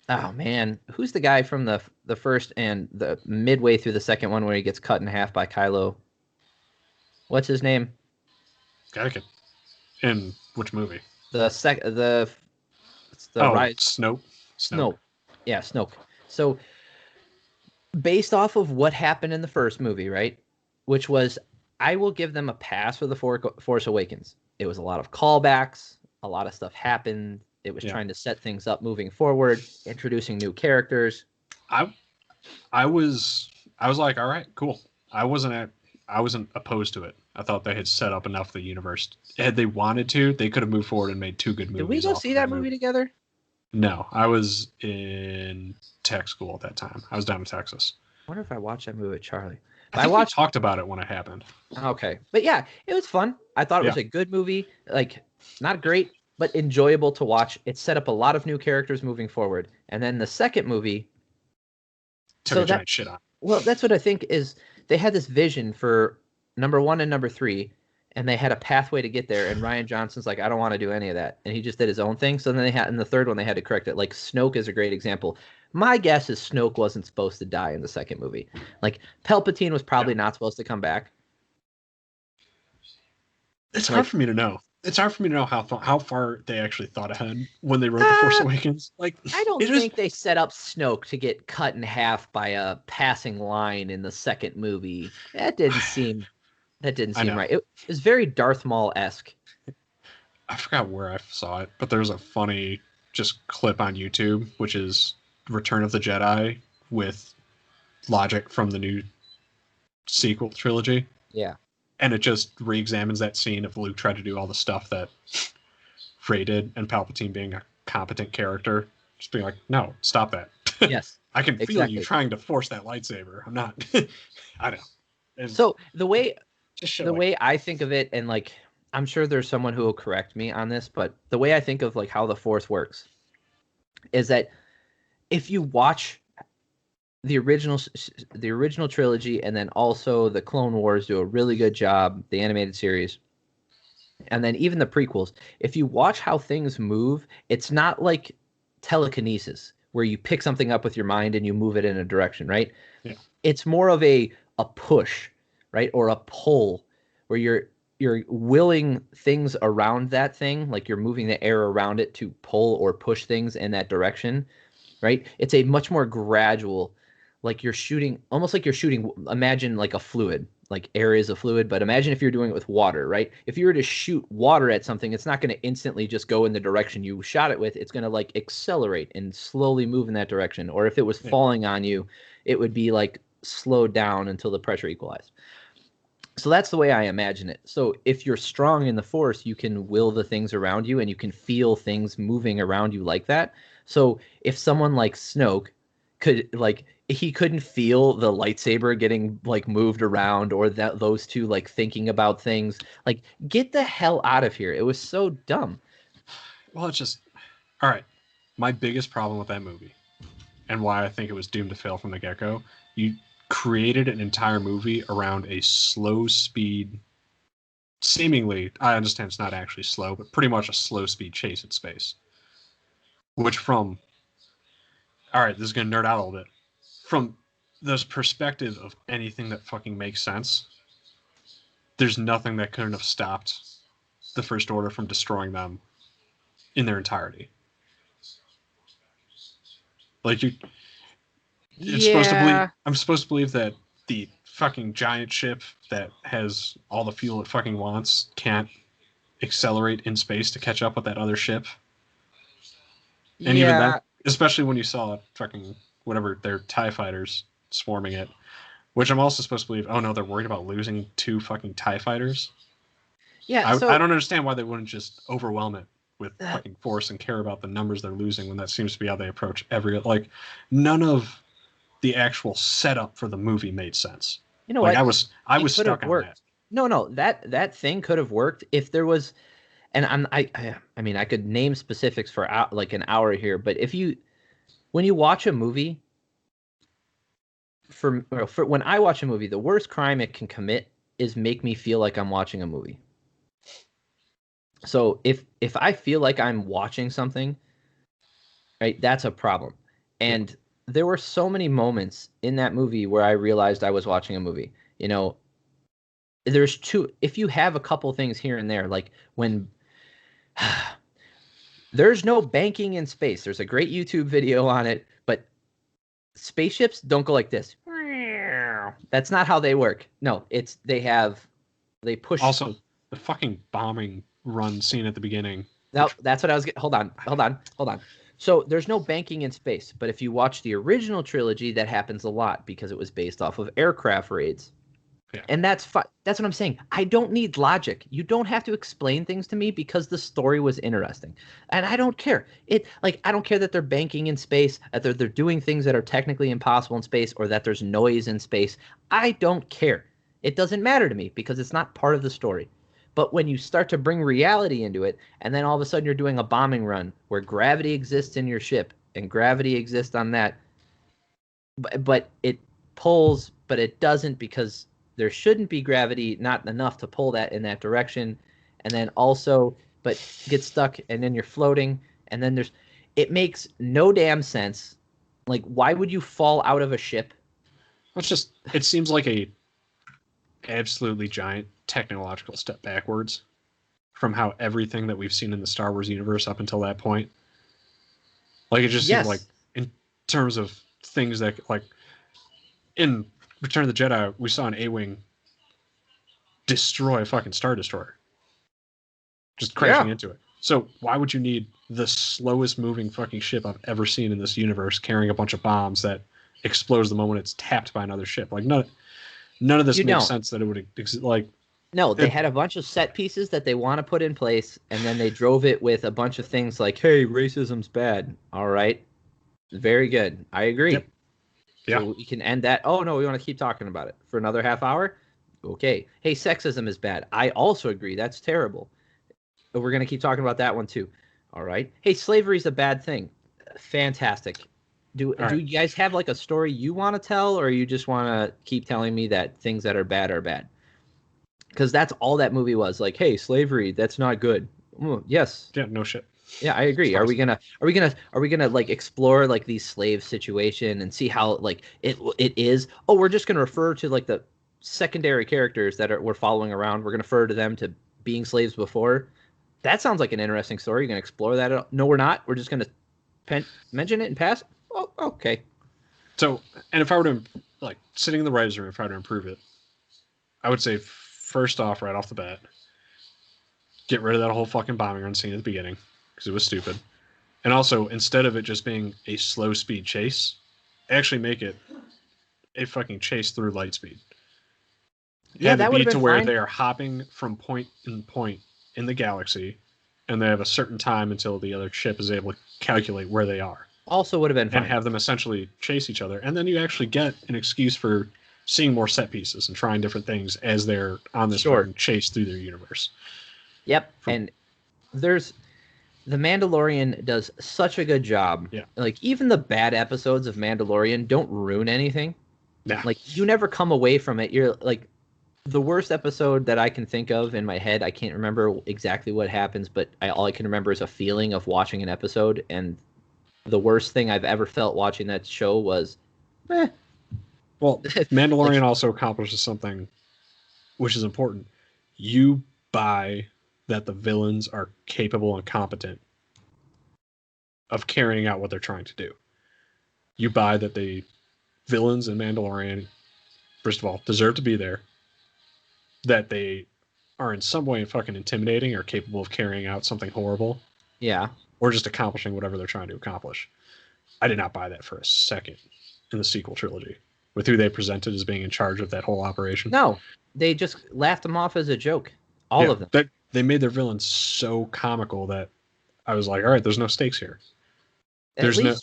oh man, who's the guy from the first and the midway through the second one where he gets cut in half by Kylo? What's his name? Anakin. In which movie? Rise. Snoke. Yeah, Snoke. So based off of what happened in the first movie, right? Which was, I will give them a pass for the Force Awakens. It was a lot of callbacks, a lot of stuff happened. It was trying to set things up moving forward, introducing new characters. I was like, all right, cool. I wasn't opposed to it. I thought they had set up enough of the universe. Had they wanted to, they could have moved forward and made 2 good movies. Did we go see that movie together? No, I was in tech school at that time. I was down in Texas. I wonder if I watched that movie with Charlie. I think we talked about it when it happened. Okay. But yeah, it was fun. I thought it was a good movie. Like, not great, but enjoyable to watch. It set up a lot of new characters moving forward. And then the second movie took a giant shit on. Well, that's what I think is they had this vision for number 1 and number 3, and they had a pathway to get there. And Rian Johnson's like, I don't want to do any of that. And he just did his own thing. So then in the third one, they had to correct it. Like, Snoke is a great example. My guess is Snoke wasn't supposed to die in the second movie. Like, Palpatine was probably not supposed to come back. It's hard for me to know. It's hard for me to know how far they actually thought ahead when they wrote The Force Awakens. Like, I don't think they set up Snoke to get cut in half by a passing line in the second movie. That didn't seem right. It was very Darth Maul-esque. I forgot where I saw it, but there's a funny just clip on YouTube, which is Return of the Jedi with logic from the new sequel trilogy. Yeah. And it just re-examines that scene of Luke trying to do all the stuff that Rey did, and Palpatine being a competent character. Just being like, no, stop that. Yes. I can feel you trying to force that lightsaber. I'm not. I know. And so the way I think of it, and like, I'm sure there's someone who will correct me on this, but the way I think of like how the Force works is that if you watch the original trilogy, and then also the Clone Wars do a really good job, the animated series, and then even the prequels. If you watch how things move, it's not like telekinesis where you pick something up with your mind and you move it in a direction, right? Yeah. It's more of a push, right, or a pull, where you're willing things around that thing, like you're moving the air around it to pull or push things in that direction, right? It's a much more gradual. Like you're shooting, almost like you're shooting, imagine like a fluid, like areas of fluid, but imagine if you're doing it with water, right? If you were to shoot water at something, it's not going to instantly just go in the direction you shot it with. It's going to like accelerate and slowly move in that direction. Or if it was falling on you, it would be like slowed down until the pressure equalized. So that's the way I imagine it. So if you're strong in the Force, you can will the things around you and you can feel things moving around you like that. So if someone like Snoke could like he couldn't feel the lightsaber getting like moved around or that those two like thinking about things, like get the hell out of here. It was so dumb. Well, it's just all right. My biggest problem with that movie and why I think it was doomed to fail from the get-go, you created an entire movie around a slow speed, seemingly, I understand it's not actually slow, but pretty much a slow speed chase in space. Which all right, this is going to nerd out a little bit. From the perspective of anything that fucking makes sense, there's nothing that couldn't have stopped the First Order from destroying them in their entirety. Like I'm supposed to believe that the fucking giant ship that has all the fuel it fucking wants can't accelerate in space to catch up with that other ship. And even that, especially when you saw fucking whatever their TIE fighters swarming it, which I'm also supposed to believe, oh no, they're worried about losing 2 fucking TIE fighters. Yeah, I don't understand why they wouldn't just overwhelm it with fucking force and care about the numbers they're losing when that seems to be how they approach every, like, none of the actual setup for the movie made sense. You know like, what? I was stuck on that. No, that thing could have worked if there was, and I mean, I could name specifics for like an hour here, but when you watch a movie, for when I watch a movie, the worst crime it can commit is make me feel like I'm watching a movie. So if I feel like I'm watching something, right, that's a problem. And there were so many moments in that movie where I realized I was watching a movie. You know, there's if you have a couple things here and there, like when there's no banking in space. There's a great YouTube video on it, but spaceships don't go like this. That's not how they work. No, they push. Also, the fucking bombing run scene at the beginning. No, that's what I was getting. Hold on. So there's no banking in space, but if you watch the original trilogy, that happens a lot because it was based off of aircraft raids. Yeah. And that's what I'm saying. I don't need logic. You don't have to explain things to me because the story was interesting. And I don't care. I don't care that they're banking in space, that they're doing things that are technically impossible in space, or that there's noise in space. I don't care. It doesn't matter to me because it's not part of the story. But when you start to bring reality into it, and then all of a sudden you're doing a bombing run where gravity exists in your ship and gravity exists on that, but it pulls, but it doesn't because there shouldn't be gravity, not enough to pull that in that direction. And then also, but get stuck and then you're floating. And then it makes no damn sense. Like, why would you fall out of a ship? It seems like a absolutely giant technological step backwards from how everything that we've seen in the Star Wars universe up until that point. Like, it just seemed like, in terms of things that, like, in Return of the Jedi, we saw an A-Wing destroy a fucking Star Destroyer. Just crashing into it. So why would you need the slowest moving fucking ship I've ever seen in this universe carrying a bunch of bombs that explodes the moment it's tapped by another ship? Like, none of this makes sense that it would exist. Like, no, they had a bunch of set pieces that they want to put in place, and then they drove it with a bunch of things like, hey, racism's bad. All right. Very good. I agree. Yep. Yeah. So we can end that. Oh, no, we want to keep talking about it for another half hour? Okay. Hey, sexism is bad. I also agree. That's terrible. But we're going to keep talking about that one, too. All right. Hey, slavery is a bad thing. Fantastic. Do you guys have, like, a story you want to tell, or you just want to keep telling me that things that are bad are bad? Because that's all that movie was. Like, hey, slavery, that's not good. Yes. Yeah, no shit. Yeah, I agree. Are we gonna like explore like these slave situation and see how like it is? Oh, we're just gonna refer to like the secondary characters that we're following around. We're gonna refer to them to being slaves before. That sounds like an interesting story. You're gonna explore that? No, we're not. We're just gonna mention it and pass. Oh, okay. So, and if I were to like sitting in the writers' room, if I were to improve it, I would say first off, right off the bat, get rid of that whole fucking bombing run scene at the beginning because it was stupid. And also, instead of it just being a slow speed chase, actually make it a fucking chase through light speed. Yeah, Have it that would be have to been where fine. they are hopping from point in the galaxy, and they have a certain time until the other ship is able to calculate where they are, Also would have been and fine. have them essentially chase each other. And then you actually get an excuse for seeing more set pieces and trying different things as they're on this Sure. fucking chase through their universe. Yep. And there's the Mandalorian does such a good job. Yeah. Like even the bad episodes of Mandalorian don't ruin anything. Yeah. Like you never come away from it. You're like the worst episode that I can think of in my head. I can't remember exactly what happens, but all I can remember is a feeling of watching an episode. And the worst thing I've ever felt watching that show was, eh. Well, Mandalorian Like, also accomplishes something which is important. You buy that the villains are capable and competent of carrying out what they're trying to do. You buy that the villains in Mandalorian, first of all, deserve to be there, that they are in some way fucking intimidating or capable of carrying out something horrible, yeah. or just accomplishing whatever they're trying to accomplish. I did not buy that for a second in the sequel trilogy, with who they presented as being in charge of that whole operation. No, they just laughed them off as a joke. All of them. They made their villains so comical that I was like, all right, there's no stakes here. There's no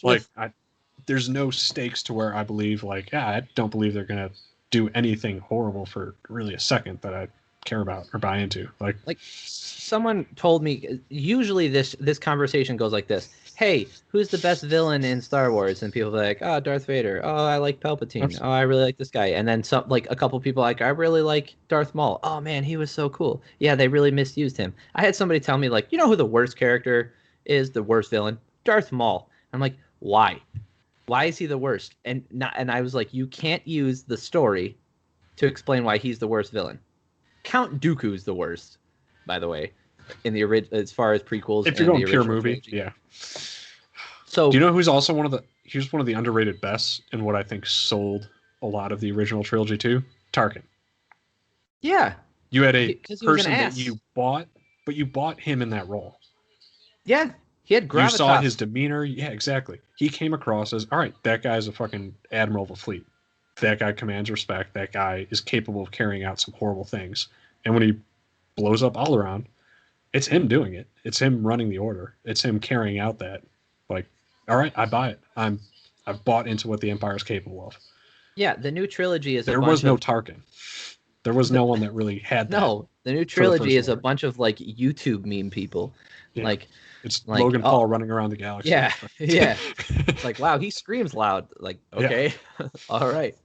there's no stakes to where I believe I don't believe they're gonna do anything horrible for really a second that I care about or buy into. Like someone told me, usually this conversation goes like this: hey, who's the best villain in Star Wars? And people are like, oh, Darth Vader. Oh, I like Palpatine. Oh, I really like this guy. And then some, like a couple people like, I really like Darth Maul. Oh man, he was so cool. Yeah, they really misused him. I had somebody tell me like, you know who the worst character is, the worst villain? Darth Maul. I'm like, why? Why is he the worst? And I was like, you can't use the story to explain why he's the worst villain. Count Dooku's the worst, by the way, in the as far as prequels. If you're going pure movie, trilogy. Yeah. So, do you know who's also one of the underrated bests and what I think sold a lot of the original trilogy too? Tarkin. Yeah. You had a person that you bought, but you bought him in that role. Yeah. He had gravitas. You saw his demeanor. Yeah, exactly. He came across as, all right, that guy's a fucking admiral of a fleet. That guy commands respect. That guy is capable of carrying out some horrible things. And when he blows up Alderaan, it's him doing it. It's him running the order. It's him carrying out that. Like, all right, I buy it. I've bought into what the Empire is capable of. Yeah, the new trilogy is there was no Tarkin. There was no one that really had that. No, the new trilogy is a bunch of like YouTube meme people. Yeah. Like it's Logan Paul running around the galaxy. Yeah, yeah. It's like, wow, he screams loud. Like, okay, yeah. All right.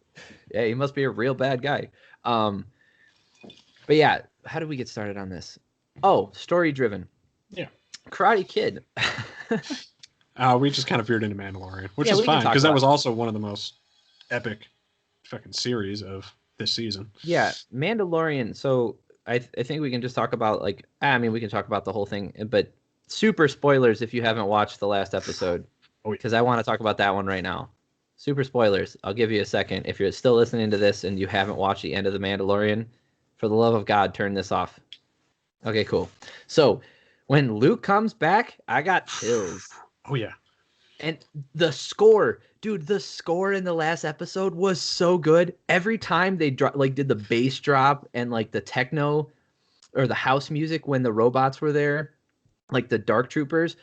Yeah, he must be a real bad guy. But yeah, how did we get started on this? Oh, story driven. Yeah. Karate Kid. We just kind of veered into Mandalorian, which is fine because that was also one of the most epic fucking series of this season. Yeah, Mandalorian. So I think we can just talk about we can talk about the whole thing, but super spoilers if you haven't watched the last episode, because I want to talk about that one right now. Super spoilers. I'll give you a second. If you're still listening to this and you haven't watched the end of The Mandalorian, for the love of God, turn this off. Okay, cool. So when Luke comes back, I got chills. Oh, yeah. And the score, dude, the score in the last episode was so good. Every time they did the bass drop and like the techno or the house music when the robots were there, like the Dark Troopers,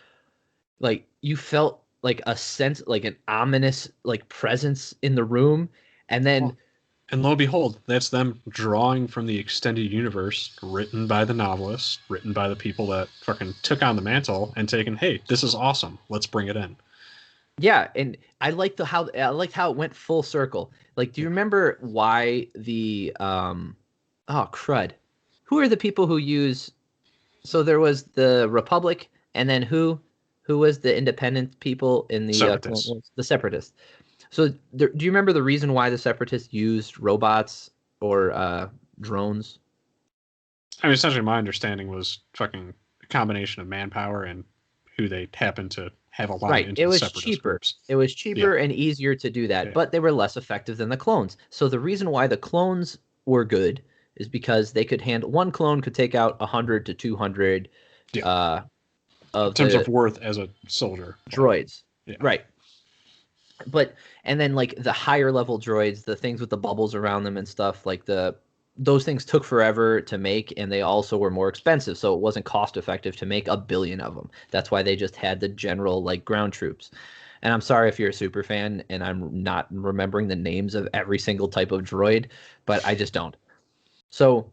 like you felt like a sense, like an ominous like presence in the room. And then and lo and behold, that's them drawing from the extended universe written by the novelists, written by the people that fucking took on the mantle and taken, hey, this is awesome, let's bring it in. Yeah, and I liked how it went full circle. Like, do you remember why the crud? Who are the people who use? So there was the Republic, and then who was the independent people in the Separatists? The Separatists. So do you remember the reason why the Separatists used robots or drones? I mean, essentially, my understanding was fucking a combination of manpower and who they happened to have a lot into. It was cheaper. Groups. It was cheaper and easier to do that, but they were less effective than the clones. So the reason why the clones were good is because they could handle one clone could take out 100 to 200 Yeah. Of In terms the of worth as a soldier. droids. Yeah. Right. But and then like the higher level droids, the things with the bubbles around them and stuff, like those things took forever to make, and they also were more expensive, so it wasn't cost effective to make 1 billion of them. That's why they just had the general like ground troops. And I'm sorry if you're a super fan and I'm not remembering the names of every single type of droid, but I just don't. So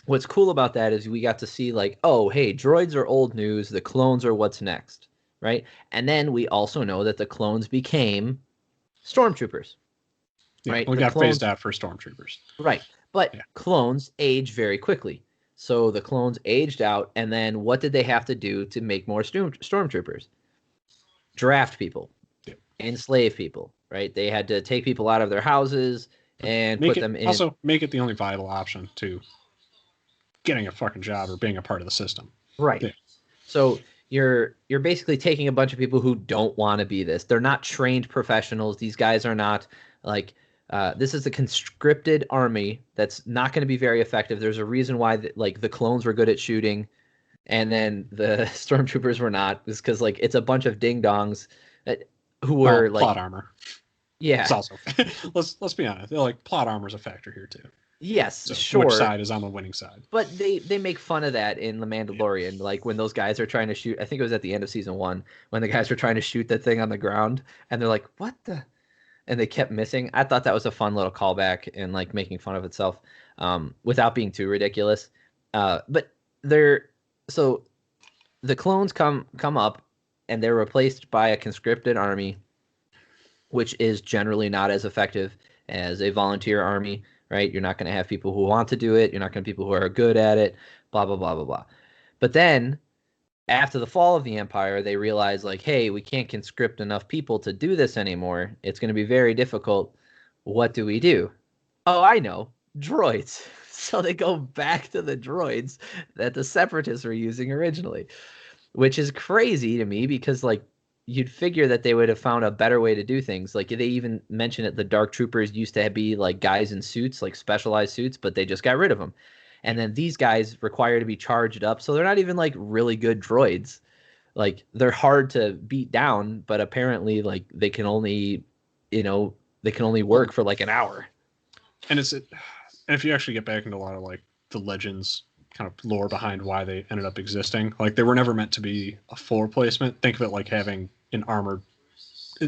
what's cool about that is we got to see like, oh, hey, droids are old news, the clones are what's next, right? And then we also know that the clones became stormtroopers, Yeah, right? we The got clones, phased out for stormtroopers. right? But Yeah. clones age very quickly. So the clones aged out, and then what did they have to do to make more stormtroopers? Draft people, Yeah. enslave people, right? They had to take people out of their houses and Make put it them in. also make it the only viable option to getting a fucking job or being a part of the system. Right. Yeah. So you're basically taking a bunch of people who don't want to be this. They're not trained professionals. These guys are not like this is a conscripted army that's not going to be very effective. There's a reason why like the clones were good at shooting, and then the stormtroopers were not. Is because like it's a bunch of ding dongs who were plot like armor. yeah It's also let's be honest. They're like plot armor is a factor here too. yes So sure. which side is on the winning side? But they make fun of that in the Mandalorian, like when those guys are trying to shoot. I think it was at the end of season 1 when the guys were trying to shoot that thing on the ground, and they're like, "What the?" And they kept missing. I thought that was a fun little callback and like making fun of itself, without being too ridiculous. But they're so the clones come up, and they're replaced by a conscripted army, which is generally not as effective as a volunteer army, right? You're not going to have people who want to do it. You're not going to have people who are good at it, blah, blah, blah, blah, blah. But then after the fall of the empire, they realize like, hey, we can't conscript enough people to do this anymore. It's going to be very difficult. What do we do? Oh, I know, droids. So they go back to the droids that the separatists were using originally, which is crazy to me because like you'd figure that they would have found a better way to do things. Like they even mention it, the dark troopers used to be like guys in suits, like specialized suits, but they just got rid of them. And then these guys require to be charged up, so they're not even like really good droids. Like they're hard to beat down, but apparently like they can only, they can only work for like an hour. And and if you actually get back into a lot of like the legends kind of lore behind why they ended up existing, like they were never meant to be a full replacement. Think of it like having an armored,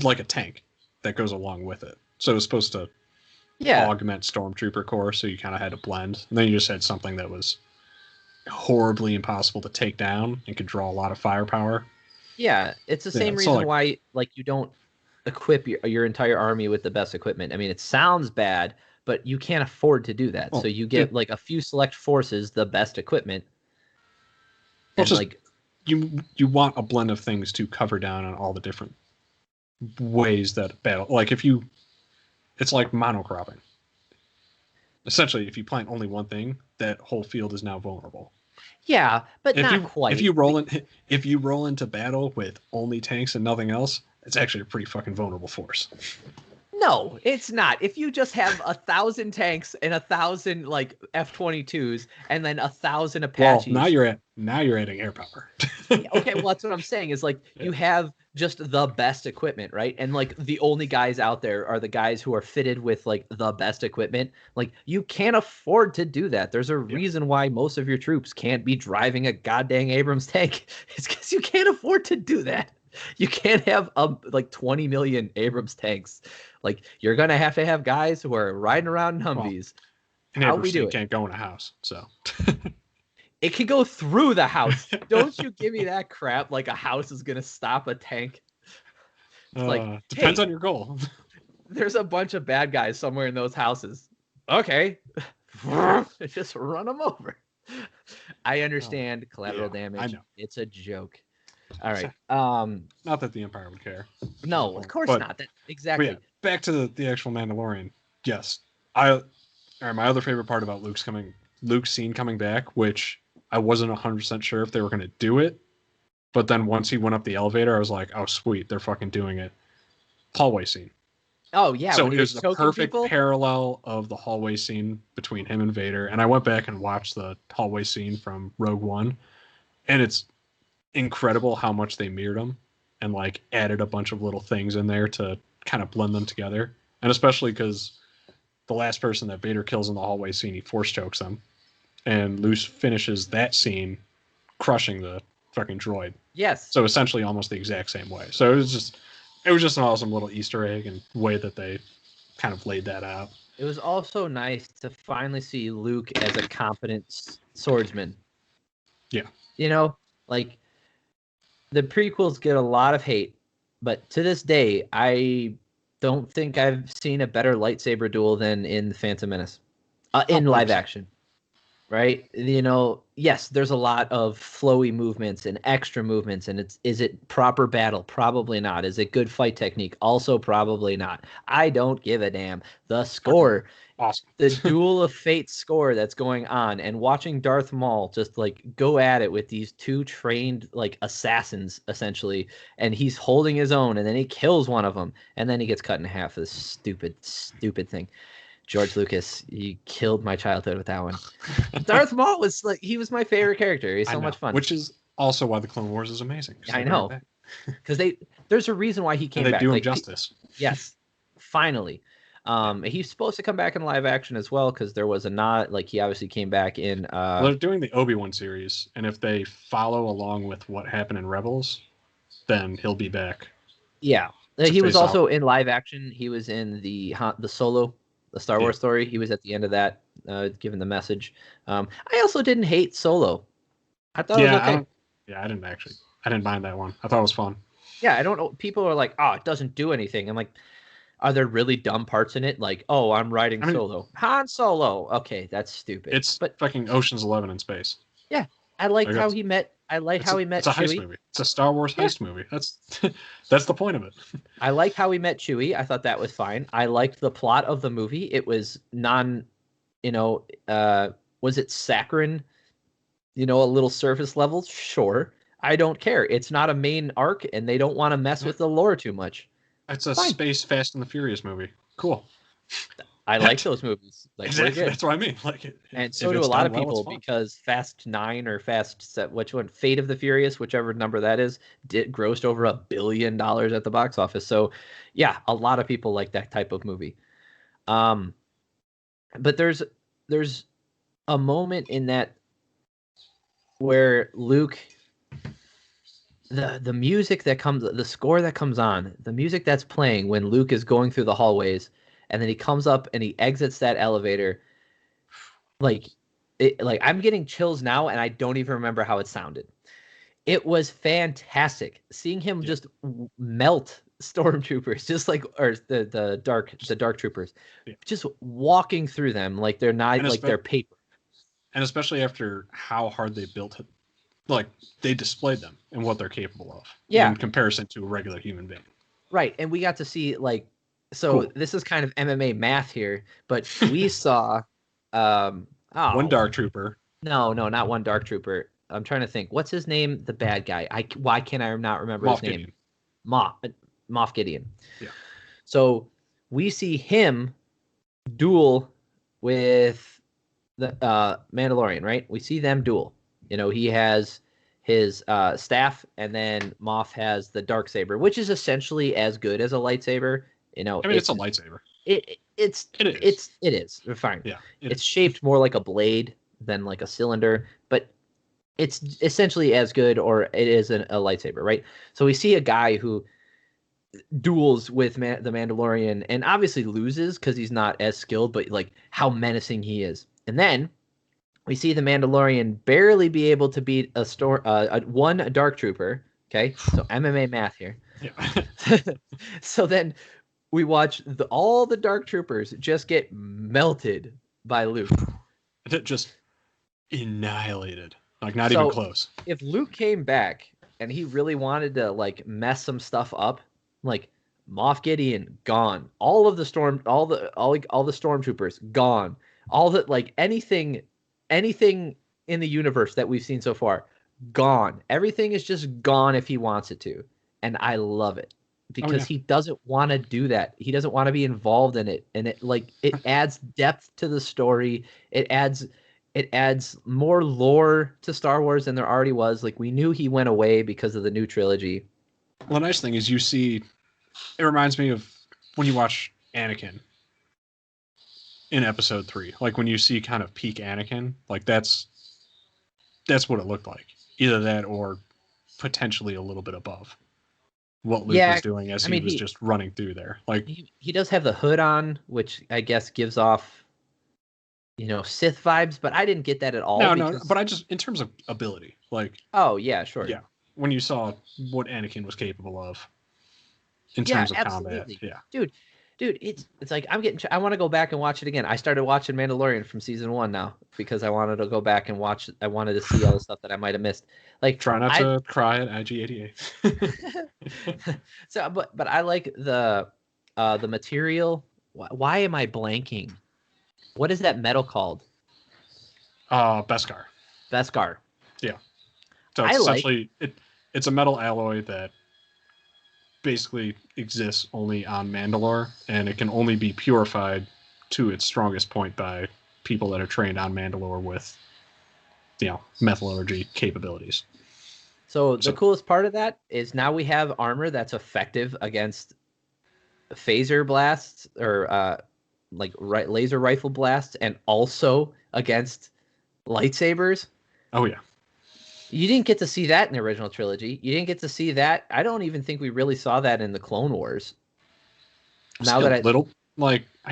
like a tank that goes along with it. So it was supposed to augment stormtrooper corps, so you kind of had to blend. And then you just had something that was horribly impossible to take down and could draw a lot of firepower. Yeah, it's the same reason like, why like you don't equip your entire army with the best equipment. I mean, it sounds bad, but you can't afford to do that. So you get like a few select forces the best equipment. And like you want a blend of things to cover down on all the different ways that battle. Like it's like monocropping. Essentially, if you plant only one thing, that whole field is now vulnerable. Yeah, but not quite. If you roll into battle with only tanks and nothing else, it's actually a pretty fucking vulnerable force. No, it's not. If you just have 1,000 tanks and 1,000 like F-22s and then 1,000 Apaches. Well, now you're adding air power. Okay, well that's what I'm saying is like you have just the best equipment, right? And like the only guys out there are the guys who are fitted with like the best equipment. Like you can't afford to do that. There's a reason why most of your troops can't be driving a goddamn Abrams tank. It's because you can't afford to do that. You can't have like 20 million Abrams tanks. Like you're gonna have to have guys who are riding around in Humvees. Well, How we do it? Can't go in a house, so it can go through the house. Don't you give me that crap. Like a house is gonna stop a tank. It's like depends on your goal. There's a bunch of bad guys somewhere in those houses. Okay, just run them over. I understand collateral damage. I know. It's a joke. All right. Not that the Empire would care. No, of course not. Exactly. Yeah, back to the actual Mandalorian. Yes, my other favorite part about Luke's scene coming back, which I wasn't 100% sure if they were going to do it, but then once he went up the elevator, I was like, oh sweet, they're fucking doing it. Hallway scene. Oh yeah, So when he it was was a choking perfect people. parallel of the hallway scene between him and Vader. And I went back and watched the hallway scene from Rogue One, and it's incredible how much they mirrored them and like added a bunch of little things in there to kind of blend them together. And especially because the last person that Vader kills in the hallway scene, he force chokes them, and Luce finishes that scene crushing the fucking droid. Yes, So essentially, almost the exact same way. So it was just an awesome little Easter egg and way that they kind of laid that out. it was also nice to finally see Luke as a competent swordsman. Yeah. You know, like the prequels get a lot of hate, but to this day, I don't think I've seen a better lightsaber duel than in The Phantom Menace, in live 100%. action. Right? Yes, there's a lot of flowy movements and extra movements, and is it proper battle? Probably not. Is it good fight technique? Also probably not. I don't give a damn. The Fucking score, awesome. the Duel of Fate score that's going on, and watching Darth Maul just like go at it with these two trained like assassins essentially, and he's holding his own, and then he kills one of them, and then he gets cut in half. This stupid thing. George Lucas, you killed my childhood with that one. Darth Maul was like, he was my favorite character. He's I so know. much fun. Which is also why the Clone Wars is amazing. I They bring it know, back. because there's a reason why he And came they back. do him Like, justice. yes, finally. He's supposed to come back in live action as well because there was a nod. Like he obviously came back in. Well, they're doing the Obi-Wan series, and if they follow along with what happened in Rebels, then he'll be back Yeah, to he was face off. also in live action. He was in the Solo, the Star Wars story. He was at the end of that, giving the message. I also didn't hate Solo. I thought it was okay. I didn't mind that one. I thought it was fun. Yeah, I don't know. People are like, oh, it doesn't do anything. I'm like, are there really dumb parts in it? Like, oh, I'm riding I mean, Solo. Han Solo. Okay, that's stupid. it's But fucking Ocean's 11 in space. yeah, I liked Like how he met. I like how he met it's a heist Chewie. movie. It's a Star Wars Yeah, heist movie. That's that's the point of it. I like how he met Chewie. I thought that was fine. I liked the plot of the movie. It was you know, was it saccharine? A little surface level. Sure, I don't care. It's not a main arc, and they don't want to mess with the lore too much. It's a Fine. space Fast and the Furious movie. Cool. I like those movies. Like, Exactly. we're good. That's what I mean. Like, And so do a lot of people because Fast 9 or which one? Fate of the Furious, whichever number that is, did grossed over $1 billion at the box office. So, yeah, a lot of people like that type of movie. But there's a moment in that where Luke, the music that comes, the score that comes on, the music that's playing when Luke is going through the hallways, and then he comes up and he exits that elevator. Like I'm getting chills now, and I don't even remember how it sounded. It was fantastic seeing him just melt stormtroopers, just like, or the dark troopers, just walking through them like they're not like they're paper. And especially after how hard they built it, like they displayed them and what they're capable of. Yeah. In comparison to a regular human being. Right, and we got to see cool. This is kind of MMA math here, but we saw one dark trooper. No, not one dark trooper. I'm trying to think. What's his name? The bad guy. Why can't I not remember his name? Gideon. Moff Gideon. Yeah. So we see him duel with the Mandalorian, right? We see them duel. He has his staff, and then Moff has the dark saber, which is essentially as good as a lightsaber. I mean, it's a lightsaber. It is. Fine. Yeah. It's shaped more like a blade than like a cylinder, but it's essentially as good, or it is a lightsaber, right? So we see a guy who duels with the Mandalorian and obviously loses because he's not as skilled, but like how menacing he is. And then we see the Mandalorian barely be able to beat one dark trooper. Okay, so MMA math here. Yeah. So then we watch all the dark troopers just get melted by Luke. Just annihilated. Like, not even close. If Luke came back and he really wanted to like mess some stuff up, like Moff Gideon gone, all the stormtroopers gone, all the like anything in the universe that we've seen so far gone. Everything is just gone if he wants it to, and I love it because he doesn't want to do that. He doesn't want to be involved in it, and it adds depth to the story. It adds more lore to Star Wars than there already was. Like, we knew he went away because of the new trilogy. Well, the nice thing is it reminds me of when you watch Anakin in episode 3. Like, when you see kind of peak Anakin, like that's what it looked like. Either that or potentially a little bit above what Luke was doing as he was just running through there. Like, he does have the hood on, which I guess gives off, Sith vibes, but I didn't get that at all. No, but I just, in terms of ability, like... Oh, yeah, sure. Yeah, when you saw what Anakin was capable of in terms of combat. Yeah. Dude, it's like I want to go back and watch it again. I started watching Mandalorian from season 1 now because I wanted to go back and watch it. I wanted to see all the stuff that I might have missed. Like, try not to cry at IG-88. So, but I like the material. Why am I blanking? What is that metal called? Beskar. Beskar. Yeah. So it's essentially it's a metal alloy that basically exists only on Mandalore, and it can only be purified to its strongest point by people that are trained on Mandalore with, metallurgy capabilities. So the coolest part of that is now we have armor that's effective against phaser blasts or laser rifle blasts, and also against lightsabers. Oh yeah. You didn't get to see that in the original trilogy. You didn't get to see that. I don't even think we really saw that in the Clone Wars. I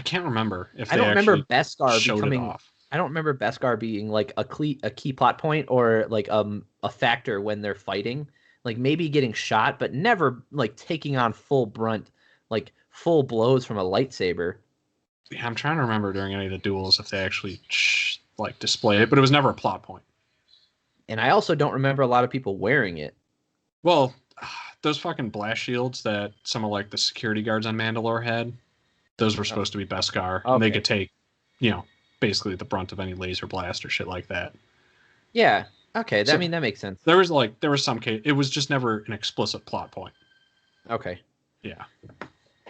can't remember if I don't remember Beskar becoming off. I don't remember Beskar being like a key plot point or like a factor when they're fighting. Like, maybe getting shot, but never like taking on full brunt, like full blows from a lightsaber. Yeah, I'm trying to remember during any of the duels if they actually display it, but it was never a plot point. And I also don't remember a lot of people wearing it. Well, those fucking blast shields that some of the security guards on Mandalore had, those were supposed to be Beskar, and they could take, basically the brunt of any laser blast or shit like that. Yeah. Okay. That makes sense. There was some case. It was just never an explicit plot point. Okay. Yeah.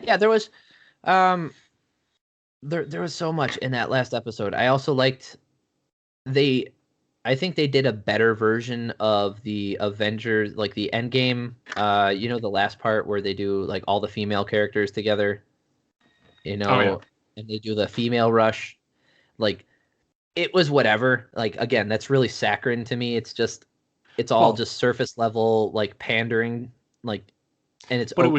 Yeah. There was, there was so much in that last episode. I also liked I think they did a better version of the Avengers, like the Endgame, the last part where they do like all the female characters together, and they do the female rush. Like, it was whatever. Like, again, that's really saccharine to me. It's all just surface level, like, pandering, like, and it's... But it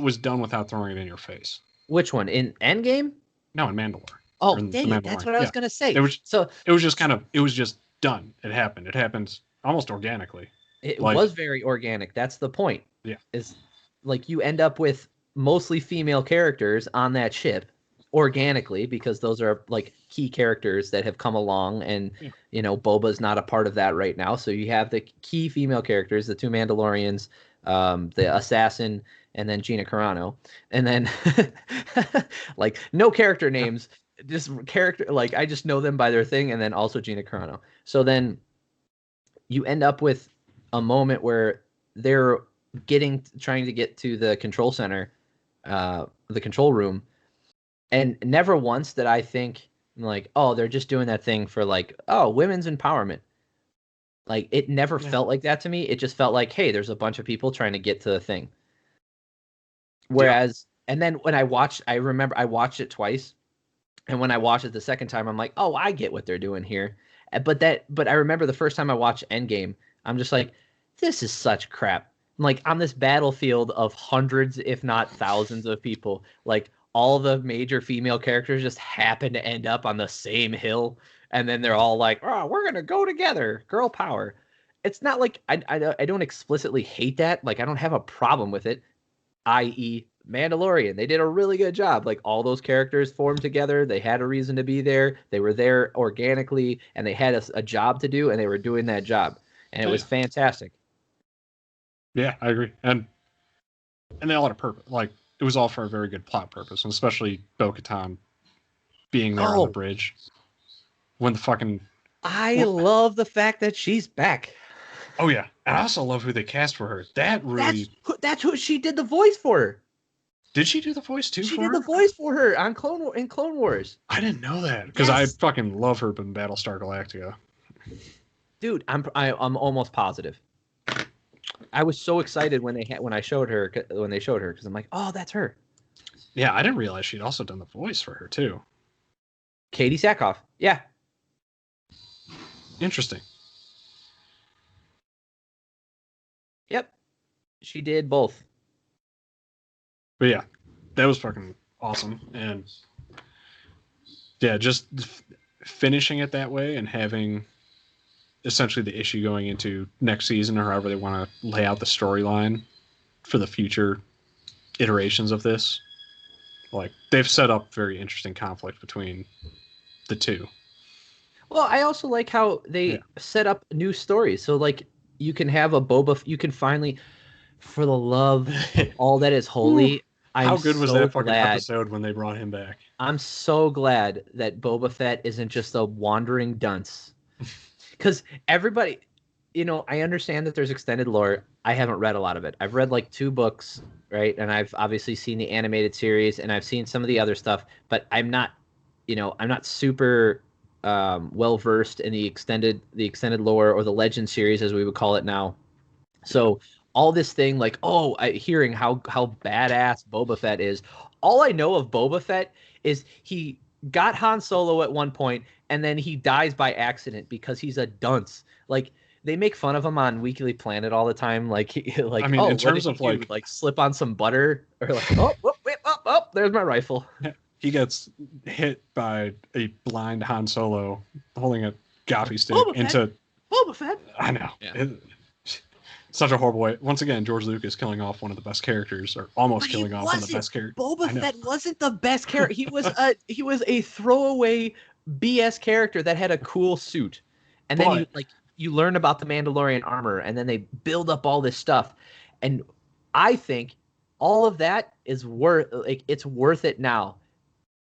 was done without throwing it in your face. Which one? In Endgame? No, in Mandalore. Oh, dang it. That's what I was going to say. It was just done. It happened. It happens almost organically. It was very organic. That's the point. Yeah. Is like you end up with mostly female characters on that ship organically because those are like key characters that have come along, and Boba's not a part of that right now. So you have the key female characters, the 2 Mandalorians, the assassin, and then Gina Carano, and then like no character names. Just character, like I just know them by their thing, and then also Gina Carano. So then you end up with a moment where they're trying to get to the control center, the control room, and never once did I think like, oh, they're just doing that thing for like, oh, women's empowerment. Like, it never felt like that to me. It just felt like, hey, there's a bunch of people trying to get to the thing. Whereas, and then when I remember I watched it twice. And when I watched it the second time, I'm like, oh, I get what they're doing here. But I remember the first time I watched Endgame, I'm just like, this is such crap. Like, on this battlefield of hundreds, if not thousands of people, like all the major female characters just happen to end up on the same hill. And then they're all like, oh, we're going to go together. Girl power. It's not like I don't explicitly hate that. Like, I don't have a problem with it, i.e., Mandalorian. They did a really good job. Like, all those characters formed together. They had a reason to be there. They were there organically, and they had a job to do, and they were doing that job. And it was fantastic. Yeah, I agree. And they all had a purpose. Like, it was all for a very good plot purpose, and especially Bo-Katan being there on the bridge. When the fucking... I love the fact that she's back. Oh yeah, and I also love who they cast for her. That really That's who she did the voice for. did she do the voice too She for did the her? voice for her on Clone Wars. I didn't know that because I fucking love her in Battlestar Galactica. Dude, I'm almost positive. I was so excited when they showed her because I'm like, oh, that's her. Yeah, I didn't realize she'd also done the voice for her too. Katie Sackhoff. Yeah. Interesting. Yep. She did both. But yeah, that was fucking awesome. And yeah, just finishing it that way and having essentially the issue going into next season or however they want to lay out the storyline for the future iterations of this. Like, they've set up very interesting conflict between the two. Well, I also like how they set up new stories. So, like, you can have a you can finally, for the love of all that is holy, how good was that fucking episode when they brought him back? I'm so glad that Boba Fett isn't just a wandering dunce. Because everybody, I understand that there's extended lore. I haven't read a lot of it. I've read like 2 books, right? And I've obviously seen the animated series and I've seen some of the other stuff, but I'm not super well versed in the extended lore or the legend series as we would call it now. So all this thing like, hearing how badass Boba Fett is. All I know of Boba Fett is he got Han Solo at one point and then he dies by accident because he's a dunce. Like, they make fun of him on Weekly Planet all the time. Like, I mean, in terms of like slip on some butter or like, there's my rifle. He gets hit by a blind Han Solo holding a gaffy stick into Boba Fett. I know. Yeah. Such a horrible way. Once again, George Lucas killing off one of the best characters, or almost killing off one of the best characters. Boba Fett wasn't the best character. He was a throwaway BS character that had a cool suit, and then you learn about the Mandalorian armor, and then they build up all this stuff, and I think all of that is it's worth it now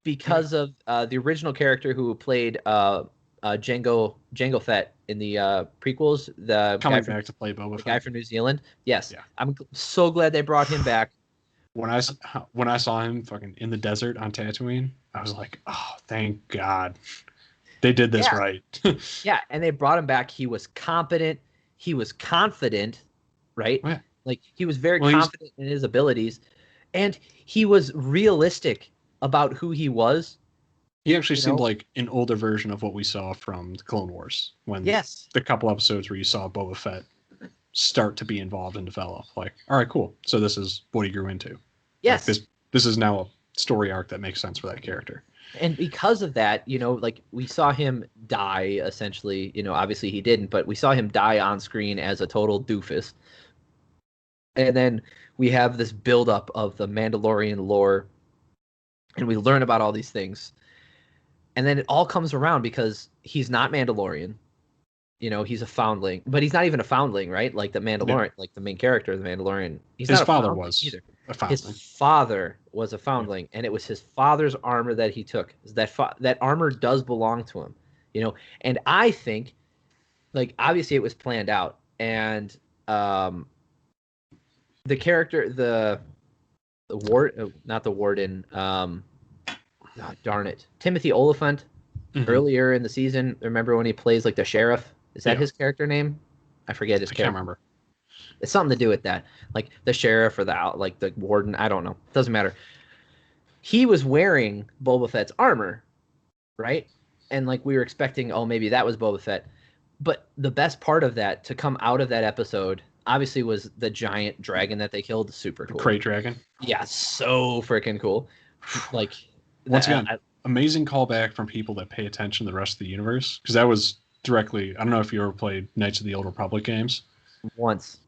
because of the original character who played Jango Fett in the prequels, the coming back to play Boba Fett, the guy from New Zealand. Yes, yeah. I'm so glad they brought him back. When I saw him fucking in the desert on Tatooine, I was like, oh, thank God, they did this right. Yeah, and they brought him back. He was competent. He was confident, right? Yeah. Like, he was very confident in his abilities, and he was realistic about who he was. He actually seemed like an older version of what we saw from the Clone Wars. When the couple episodes where you saw Boba Fett start to be involved and develop. Like, all right, cool. So this is what he grew into. Yes. Like, this is now a story arc that makes sense for that character. And because of that, like, we saw him die, essentially. Obviously he didn't, but we saw him die on screen as a total doofus. And then we have this buildup of the Mandalorian lore, and we learn about all these things. And then it all comes around because he's not Mandalorian. He's a foundling, but he's not even a foundling, right? Like the Mandalorian, like the main character of the Mandalorian. His father was either. A foundling. His father was a foundling, and it was his father's armor that he took. That armor does belong to him, And I think, like, obviously it was planned out, and the character, the not the warden, oh, darn it, Timothy Oliphant. Earlier in the season, remember when he plays like the sheriff? Is that his character name? I forget his character. I can't remember. It's something to do with that, like the sheriff or the warden. I don't know. Doesn't matter. He was wearing Boba Fett's armor, right? And like we were expecting, maybe that was Boba Fett. But the best part of that to come out of that episode, obviously, was the giant dragon that they killed. Super cool. The crate dragon. Yeah, so freaking cool. Like, once again, amazing callback from people that pay attention to the rest of the universe, because that was directly. I don't know if you ever played Knights of the Old Republic games. Once.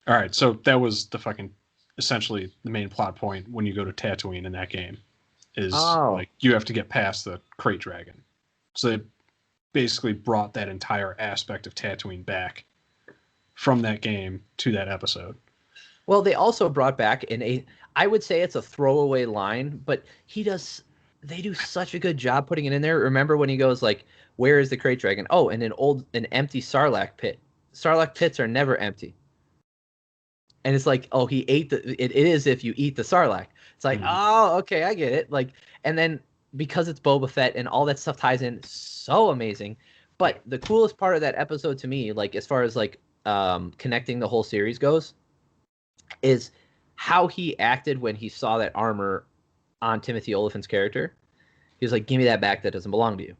All right, so that was the fucking essentially the main plot point when you go to Tatooine in that game is like you have to get past the crate dragon. So they basically brought that entire aspect of Tatooine back from that game to that episode. Well, they also brought back I would say it's a throwaway line, but they do such a good job putting it in there. Remember when he goes like, "Where is the crate dragon?" Oh, in an empty Sarlacc pit. Sarlacc pits are never empty. And it's like, oh, he ate it is if you eat the Sarlacc. It's like, oh, okay, I get it. Like, and then because it's Boba Fett and all that stuff ties in, so amazing. But the coolest part of that episode to me, like as far as like connecting the whole series goes, is how he acted when he saw that armor on Timothy Olyphant's character. He was like, give me that back, that doesn't belong to you.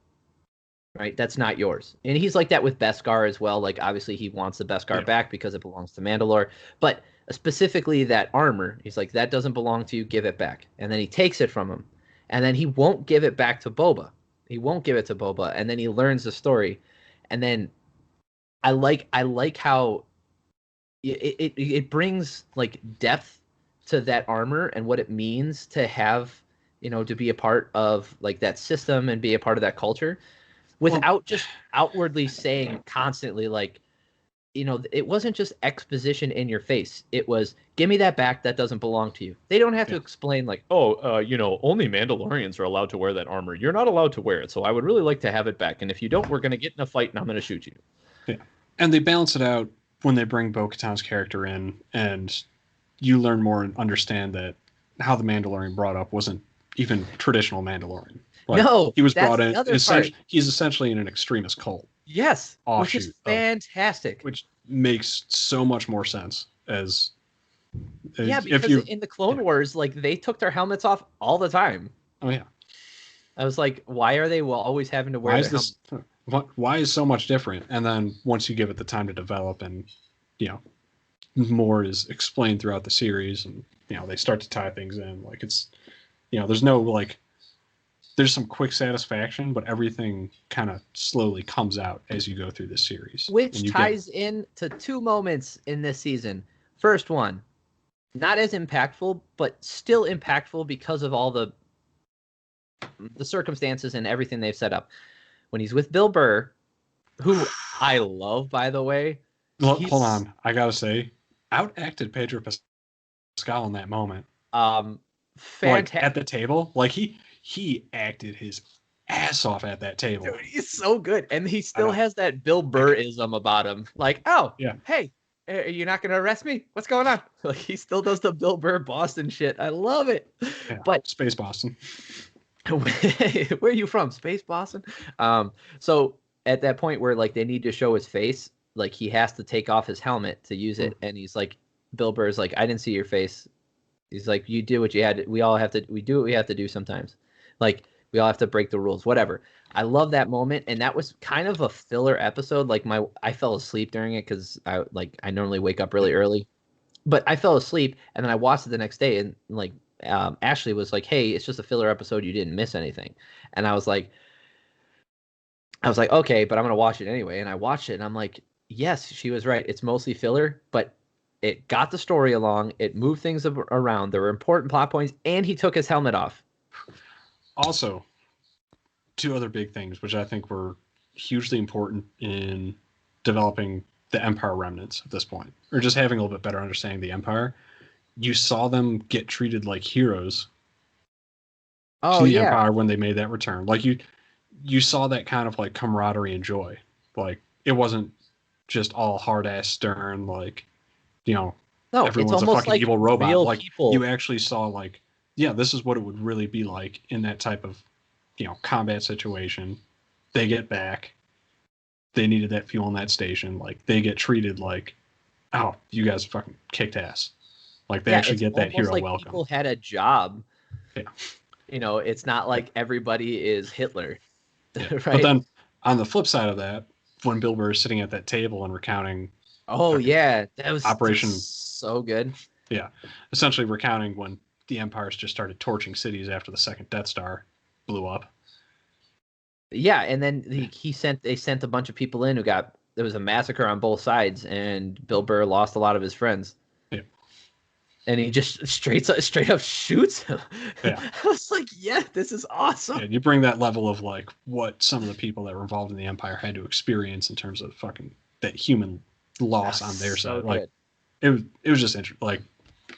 Right? That's not yours. And he's like that with Beskar as well. Like, obviously, he wants the Beskar back because it belongs to Mandalore. But specifically that armor, he's like, that doesn't belong to you, give it back. And then he takes it from him. And then he won't give it back to Boba. He won't give it to Boba. And then he learns the story. And then I like how it brings like depth to that armor and what it means to have, you know, to be a part of like that system and be a part of that culture without just outwardly saying constantly like, you know, it wasn't just exposition in your face. It was, give me that back, that doesn't belong to you. They don't have to explain like, you know, only Mandalorians are allowed to wear that armor. You're not allowed to wear it, so I would really like to have it back. And if you don't, we're going to get in a fight and I'm going to shoot you. Yeah. And they balance it out when they bring Bo-Katan's character in, and you learn more and understand that how the Mandalorian brought up wasn't even traditional Mandalorian. Like, no, he was brought in. He's essentially in an extremist cult. Yes, which is fantastic. Which makes so much more sense as. Yeah, because in the Clone Wars, like they took their helmets off all the time. Oh yeah. I was like, why are they always having to wear? Why is so much different? And then once you give it the time to develop, and you know, more is explained throughout the series, and you know they start to tie things in. Like it's, you know, there's no like. There's some quick satisfaction, but everything kind of slowly comes out as you go through this series. Which ties in to two moments in this season. First one, not as impactful, but still impactful because of all the circumstances and everything they've set up. When he's with Bill Burr, who I love, by the way. Look, hold on. I got to say, outacted Pedro Pascal in that moment. Fantastic. Like, at the table, like he acted his ass off at that table. Dude, he's so good. And he still has that Bill Burr-ism about him. Like, oh, yeah, hey, you're not going to arrest me? What's going on? Like, he still does the Bill Burr Boston shit. I love it. Yeah, but Space Boston. Where are you from? Space Boston? So at that point where, like, they need to show his face, like, he has to take off his helmet to use it. And he's like, Bill Burr's like, I didn't see your face. He's like, you did what you had to. We do what we have to do sometimes. Like, we all have to break the rules, whatever. I love that moment, and that was kind of a filler episode. Like I fell asleep during it because I normally wake up really early, but I fell asleep, and then I watched it the next day, and like Ashley was like, "Hey, it's just a filler episode. You didn't miss anything," and I was like, "Okay, but I'm gonna watch it anyway." And I watched it, and I'm like, "Yes, she was right. It's mostly filler, but." It got the story along. It moved things around. There were important plot points, and he took his helmet off. Also, two other big things, which I think were hugely important in developing the Empire remnants at this point, or just having a little bit better understanding of the Empire. You saw them get treated like heroes to the Empire when they made that return. Like you saw that kind of like camaraderie and joy. Like it wasn't just all hard ass stern, like, you know, no, everyone's a fucking like evil robot. Like people. You actually saw like, yeah, this is what it would really be like in that type of, you know, combat situation. They get back. They needed that fuel in that station. Like they get treated like, oh, you guys fucking kicked ass. Like they actually get that hero like welcome. People had a job. Yeah. You know, it's not like everybody is Hitler. Yeah. Right? But then on the flip side of that, when Bill Burr is sitting at that table and recounting. Oh yeah, that was Operation. So good. Yeah, essentially recounting when the Empires just started torching cities after the second Death Star blew up. Yeah, and then they sent a bunch of people in there was a massacre on both sides, and Bill Burr lost a lot of his friends. Yeah, and he just straight up shoots him. Yeah, I was like, yeah, this is awesome. Yeah, you bring that level of like what some of the people that were involved in the Empire had to experience in terms of fucking that human loss on their side. Like it was just interesting. Like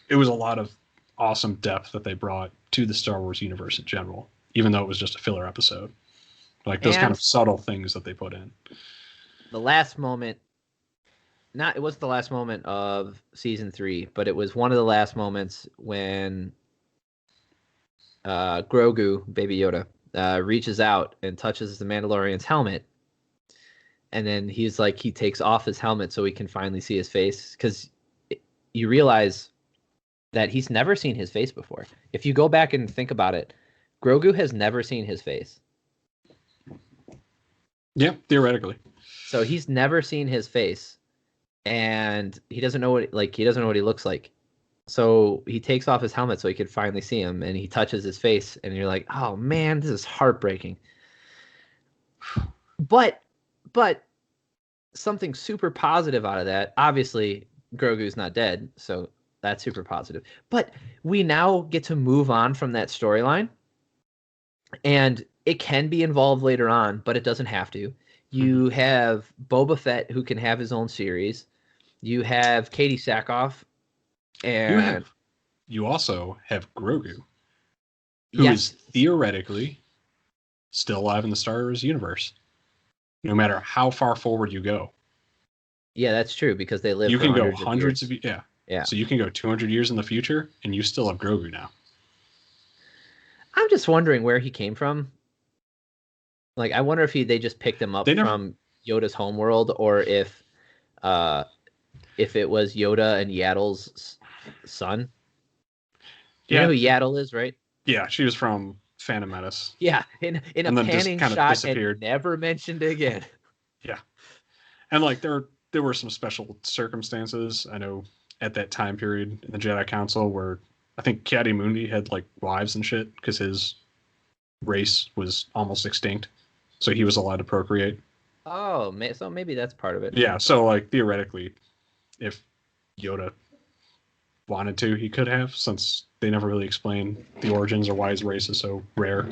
it was a lot of awesome depth that they brought to the Star Wars universe in general, even though it was just a filler episode. Like those kind of subtle things that they put in. The last moment not it was the last moment of season 3, but it was one of the last moments when Grogu, Baby Yoda, reaches out and touches the Mandalorian's helmet, and then he's like, he takes off his helmet so he can finally see his face, because you realize that he's never seen his face before. If you go back and think about it, Grogu has never seen his face. Yeah, theoretically. So he's never seen his face, and he doesn't know what he looks like. So he takes off his helmet so he could finally see him, and he touches his face, and you're like, oh man, this is heartbreaking. But something super positive out of that, obviously Grogu's not dead, so that's super positive. But we now get to move on from that storyline, and it can be involved later on, but it doesn't have to. You have Boba Fett, who can have his own series. You have Katie Sackhoff, and you also have Grogu, who is theoretically still alive in the Star Wars universe, no matter how far forward you go. Yeah, that's true, because they live. You can go hundreds of years. Yeah. So you can go 200 years in the future, and you still have Grogu now. I'm just wondering where he came from. Like, I wonder if they just picked him up from Yoda's homeworld, or if it was Yoda and Yaddle's son. You know who Yaddle is, right? Yeah, she was from Phantom Menace. Yeah, in a panning shot and never mentioned again. Yeah, and like there were some special circumstances, I know, at that time period in the Jedi Council where I think Ki-Adi-Mundi had like wives and shit because his race was almost extinct, so he was allowed to procreate. Oh, so maybe that's part of it. Yeah, so like theoretically, if Yoda wanted to, he could have, since they never really explain the origins or why his race is so rare.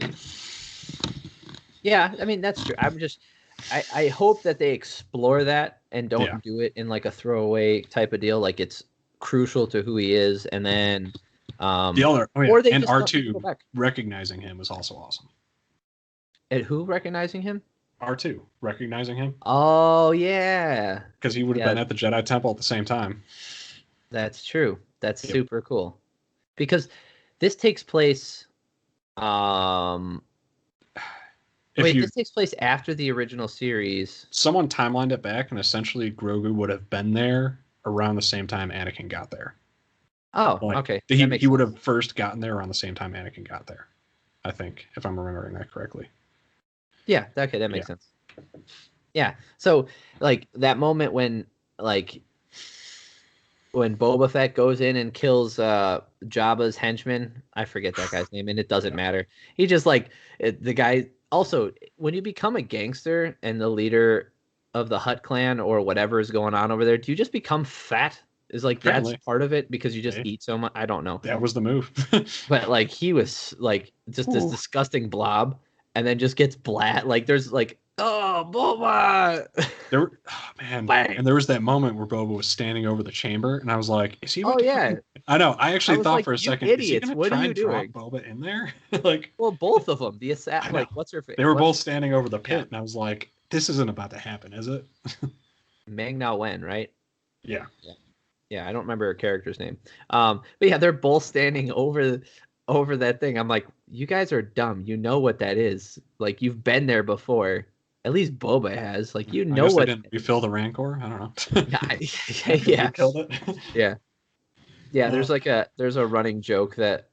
Yeah, I mean, that's true. I hope that they explore that and don't do it in like a throwaway type of deal. Like, it's crucial to who he is, and then or they and R2 recognizing him was also awesome. And who recognizing him? R2 recognizing him. Oh yeah, because he would have been at the Jedi Temple at the same time. That's true. That's super cool, because this takes place. This takes place after the original series. Someone timelined it back, and essentially Grogu would have been there around the same time Anakin got there. Oh, okay. He would have first gotten there around the same time Anakin got there, I think, if I'm remembering that correctly. Yeah, okay, that makes sense. Yeah, so like that moment when Boba Fett goes in and kills Jabba's henchman, I forget that guy's name, and it doesn't matter. He just the guy. Also, when you become a gangster and the leader of the Hutt clan or whatever is going on over there, do you just become fat? Is that's part of it because you just eat so much? I don't know. That was the move. But he was just this disgusting blob, and then just gets there's oh, Boba. And there was that moment where Boba was standing over the chamber, and I was like, "Is he?" I know. I actually thought for a second, idiots, is he what are you doing? Drop Boba in there? Well, both of them. The assassin. What's her face? They were both standing over the pit, and I was like, "This isn't about to happen, is it?" Mang Na Wen, right? Yeah. Yeah, I don't remember her character's name. But yeah, they're both standing over that thing. I'm like, you guys are dumb. You know what that is. You've been there before. At least Boba has. You know what. They didn't refill the Rancor? I don't know. Yeah. Killed it. Yeah. Yeah, there's a running joke that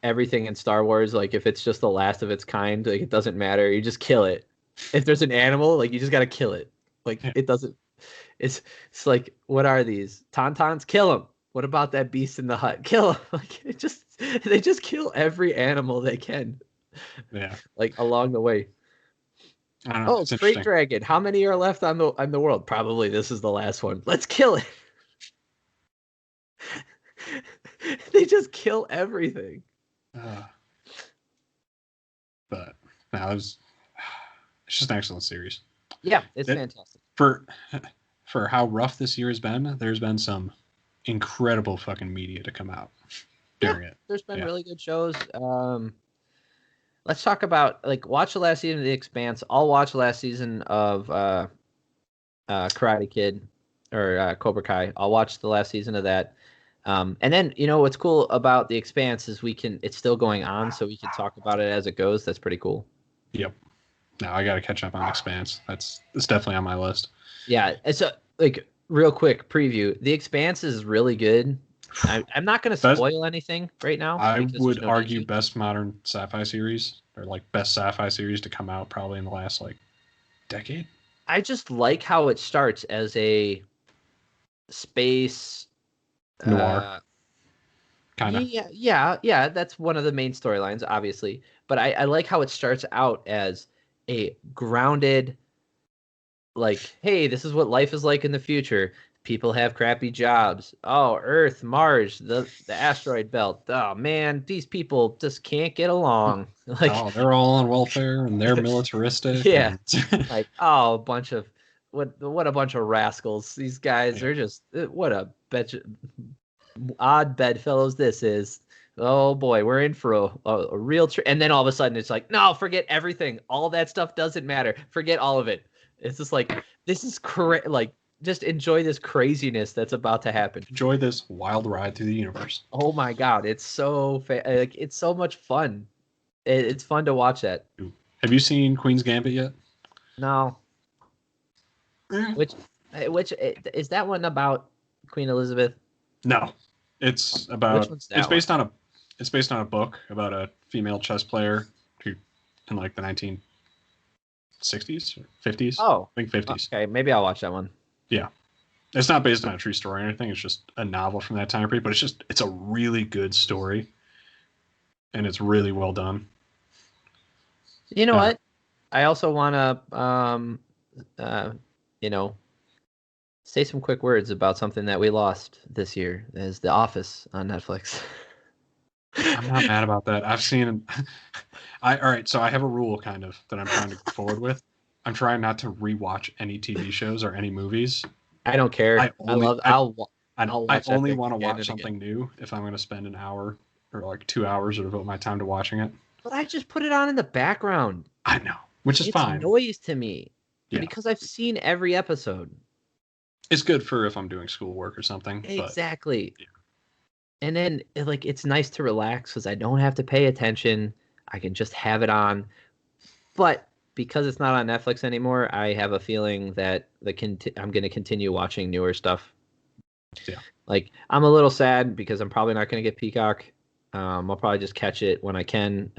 everything in Star Wars, if it's just the last of its kind, it doesn't matter. You just kill it. If there's an animal, you just gotta kill it. It doesn't. It's what are these tauntauns? Kill them. What about that beast in the hut? Kill them. They just kill every animal they can. Yeah. Along the way. I don't know. Oh, Freight Dragon. How many are left on the world? Probably this is the last one. Let's kill it. They just kill everything. But no, it's just an excellent series. Yeah, it's fantastic. For how rough this year has been, there's been some incredible fucking media to come out during it. There's been really good shows. Let's talk about watch the last season of The Expanse. I'll watch the last season of Karate Kid or Cobra Kai. I'll watch the last season of that. And then what's cool about The Expanse is it's still going on, so we can talk about it as it goes. That's pretty cool. Yep. No, I got to catch up on Expanse. It's definitely on my list. Yeah, it's real quick preview. The Expanse is really good. I'm not going to spoil anything right now. I would argue best modern sci-fi series, or like best sci-fi series to come out probably in the last like decade. I just like how it starts as a space noir. Kind of. Yeah. That's one of the main storylines, obviously. But I like how it starts out as a grounded, like, hey, this is what life is like in the future. People have crappy jobs. Oh, Earth, Mars, the asteroid belt. Oh man, these people just can't get along. Like, oh, they're all on welfare and they're militaristic. Yeah, like a bunch of what a bunch of rascals. These guys are just what a odd bedfellows this is. Oh boy, we're in for a real and then all of a sudden it's like, no, forget everything. All that stuff doesn't matter. Forget all of it. It's just like, this is like, just enjoy this craziness that's about to happen. Enjoy this wild ride through the universe. Oh my god, it's so it's so much fun. It's fun to watch that. Have you seen Queen's Gambit yet? No. Which is that one about Queen Elizabeth? No, it's about. It's based on a book about a female chess player who, in like the 1960s or 50s. Oh, I think 50s. Okay, maybe I'll watch that one. Yeah, it's not based on a true story or anything. It's just a novel from that time period, but it's a really good story, and it's really well done. You know what? I also want to, say some quick words about something that we lost this year, is The Office on Netflix. I'm not mad about that. I've seen. All right, so I have a rule kind of that I'm trying to go forward with. I'm trying not to rewatch any TV shows or any movies. I don't care. I only want to watch something new if I'm going to spend an hour or like 2 hours or devote my time to watching it. But I just put it on in the background. I know, which is fine. It's noise to me because I've seen every episode. It's good for if I'm doing schoolwork or something. Exactly. But, and then it's nice to relax because I don't have to pay attention. I can just have it on. But because it's not on Netflix anymore, I have a feeling that I'm going to continue watching newer stuff. Yeah. Like, I'm a little sad because I'm probably not going to get Peacock. I'll probably just catch it when I can.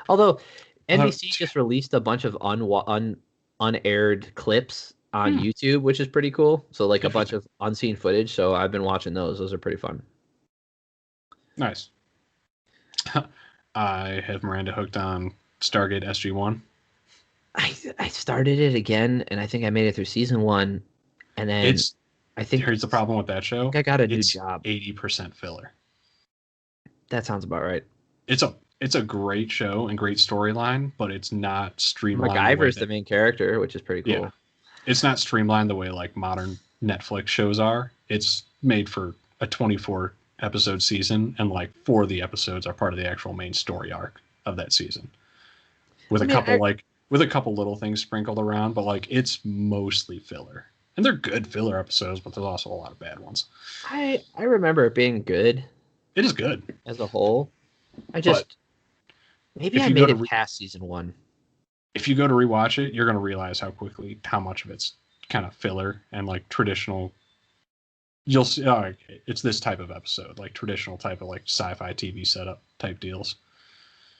Although NBC just released a bunch of unaired clips on YouTube, which is pretty cool. So like a bunch of unseen footage. So I've been watching those. Those are pretty fun. Nice. I have Miranda hooked on Stargate SG-1. I started it again, and I think I made it through season 1, and then here's the problem with that show. I got a new job. 80% filler. That sounds about right. It's a great show and great storyline, but it's not streamlined. MacGyver's the main character, which is pretty cool. Yeah. It's not streamlined the way like modern Netflix shows are. It's made for a 24 episode season, and like 4 of the episodes are part of the actual main story arc of that season. With a couple little things sprinkled around, but like it's mostly filler. And they're good filler episodes, but there's also a lot of bad ones. I remember it being good. It is good as a whole. Maybe I made it past season 1. If you go to rewatch it, you're going to realize how much of it's kind of filler and like traditional. You'll see, it's this type of episode, like traditional type of like sci-fi TV setup type deals.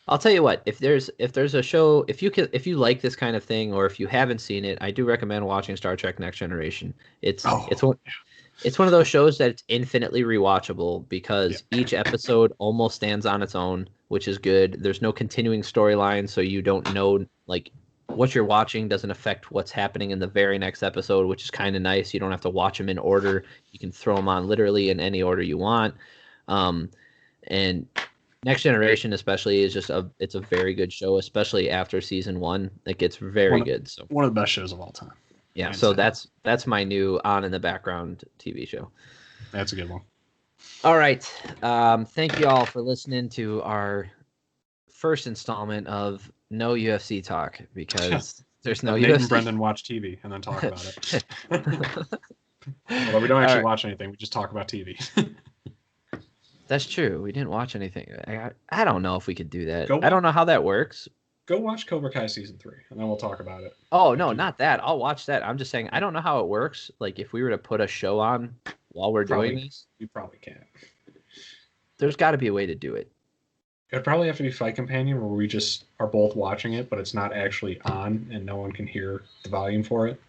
I'll tell you what, if there's a show, if you like this kind of thing, or if you haven't seen it, I do recommend watching Star Trek Next Generation. It's one of those shows that it's infinitely rewatchable because each episode almost stands on its own, which is good. There's no continuing storyline, so you don't know like what you're watching doesn't affect what's happening in the very next episode, which is kind of nice. You don't have to watch them in order. You can throw them on literally in any order you want. And Next Generation especially is it's a very good show, especially after season 1. It gets very good. So one of the best shows of all time. Yeah, so that's my new on in the background TV show. That's a good one. All right. Thank you all for listening to our first installment of No UFC Talk, because There's no Nate and UFC. Brendan watch TV and then talk about it. Although we don't actually watch anything, we just talk about TV. That's true. We didn't watch anything. I don't know if we could do that. Go I don't know how that works. Go watch Cobra Kai season 3, and then we'll talk about it. Oh no, not that. I'll watch that. I'm just saying I don't know how it works. Like if we were to put a show on while we're doing this, you probably can't. There's got to be a way to do it. It'd probably have to be Fight Companion, where we just are both watching it, but it's not actually on, and no one can hear the volume for it.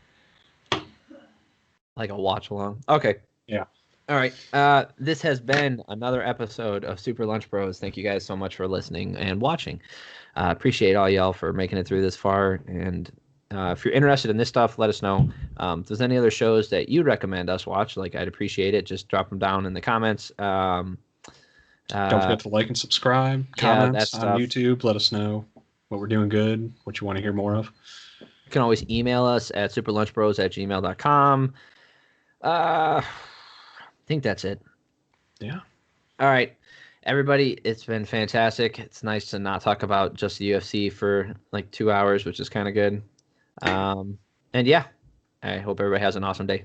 Like a watch along. Okay. Yeah. All right. This has been another episode of Super Lunch Bros. Thank you guys so much for listening and watching. Appreciate all y'all for making it through this far. And if you're interested in this stuff, let us know. If there's any other shows that you'd recommend us watch, like I'd appreciate it. Just drop them down in the comments. Don't forget to like and subscribe. Comments on YouTube. Let us know what we're doing good, what you want to hear more of. You can always email us at superlunchbros@gmail.com. I think that's it. Yeah. All right. Everybody, it's been fantastic. It's nice to not talk about just the UFC for like 2 hours, which is kind of good. And yeah, I hope everybody has an awesome day.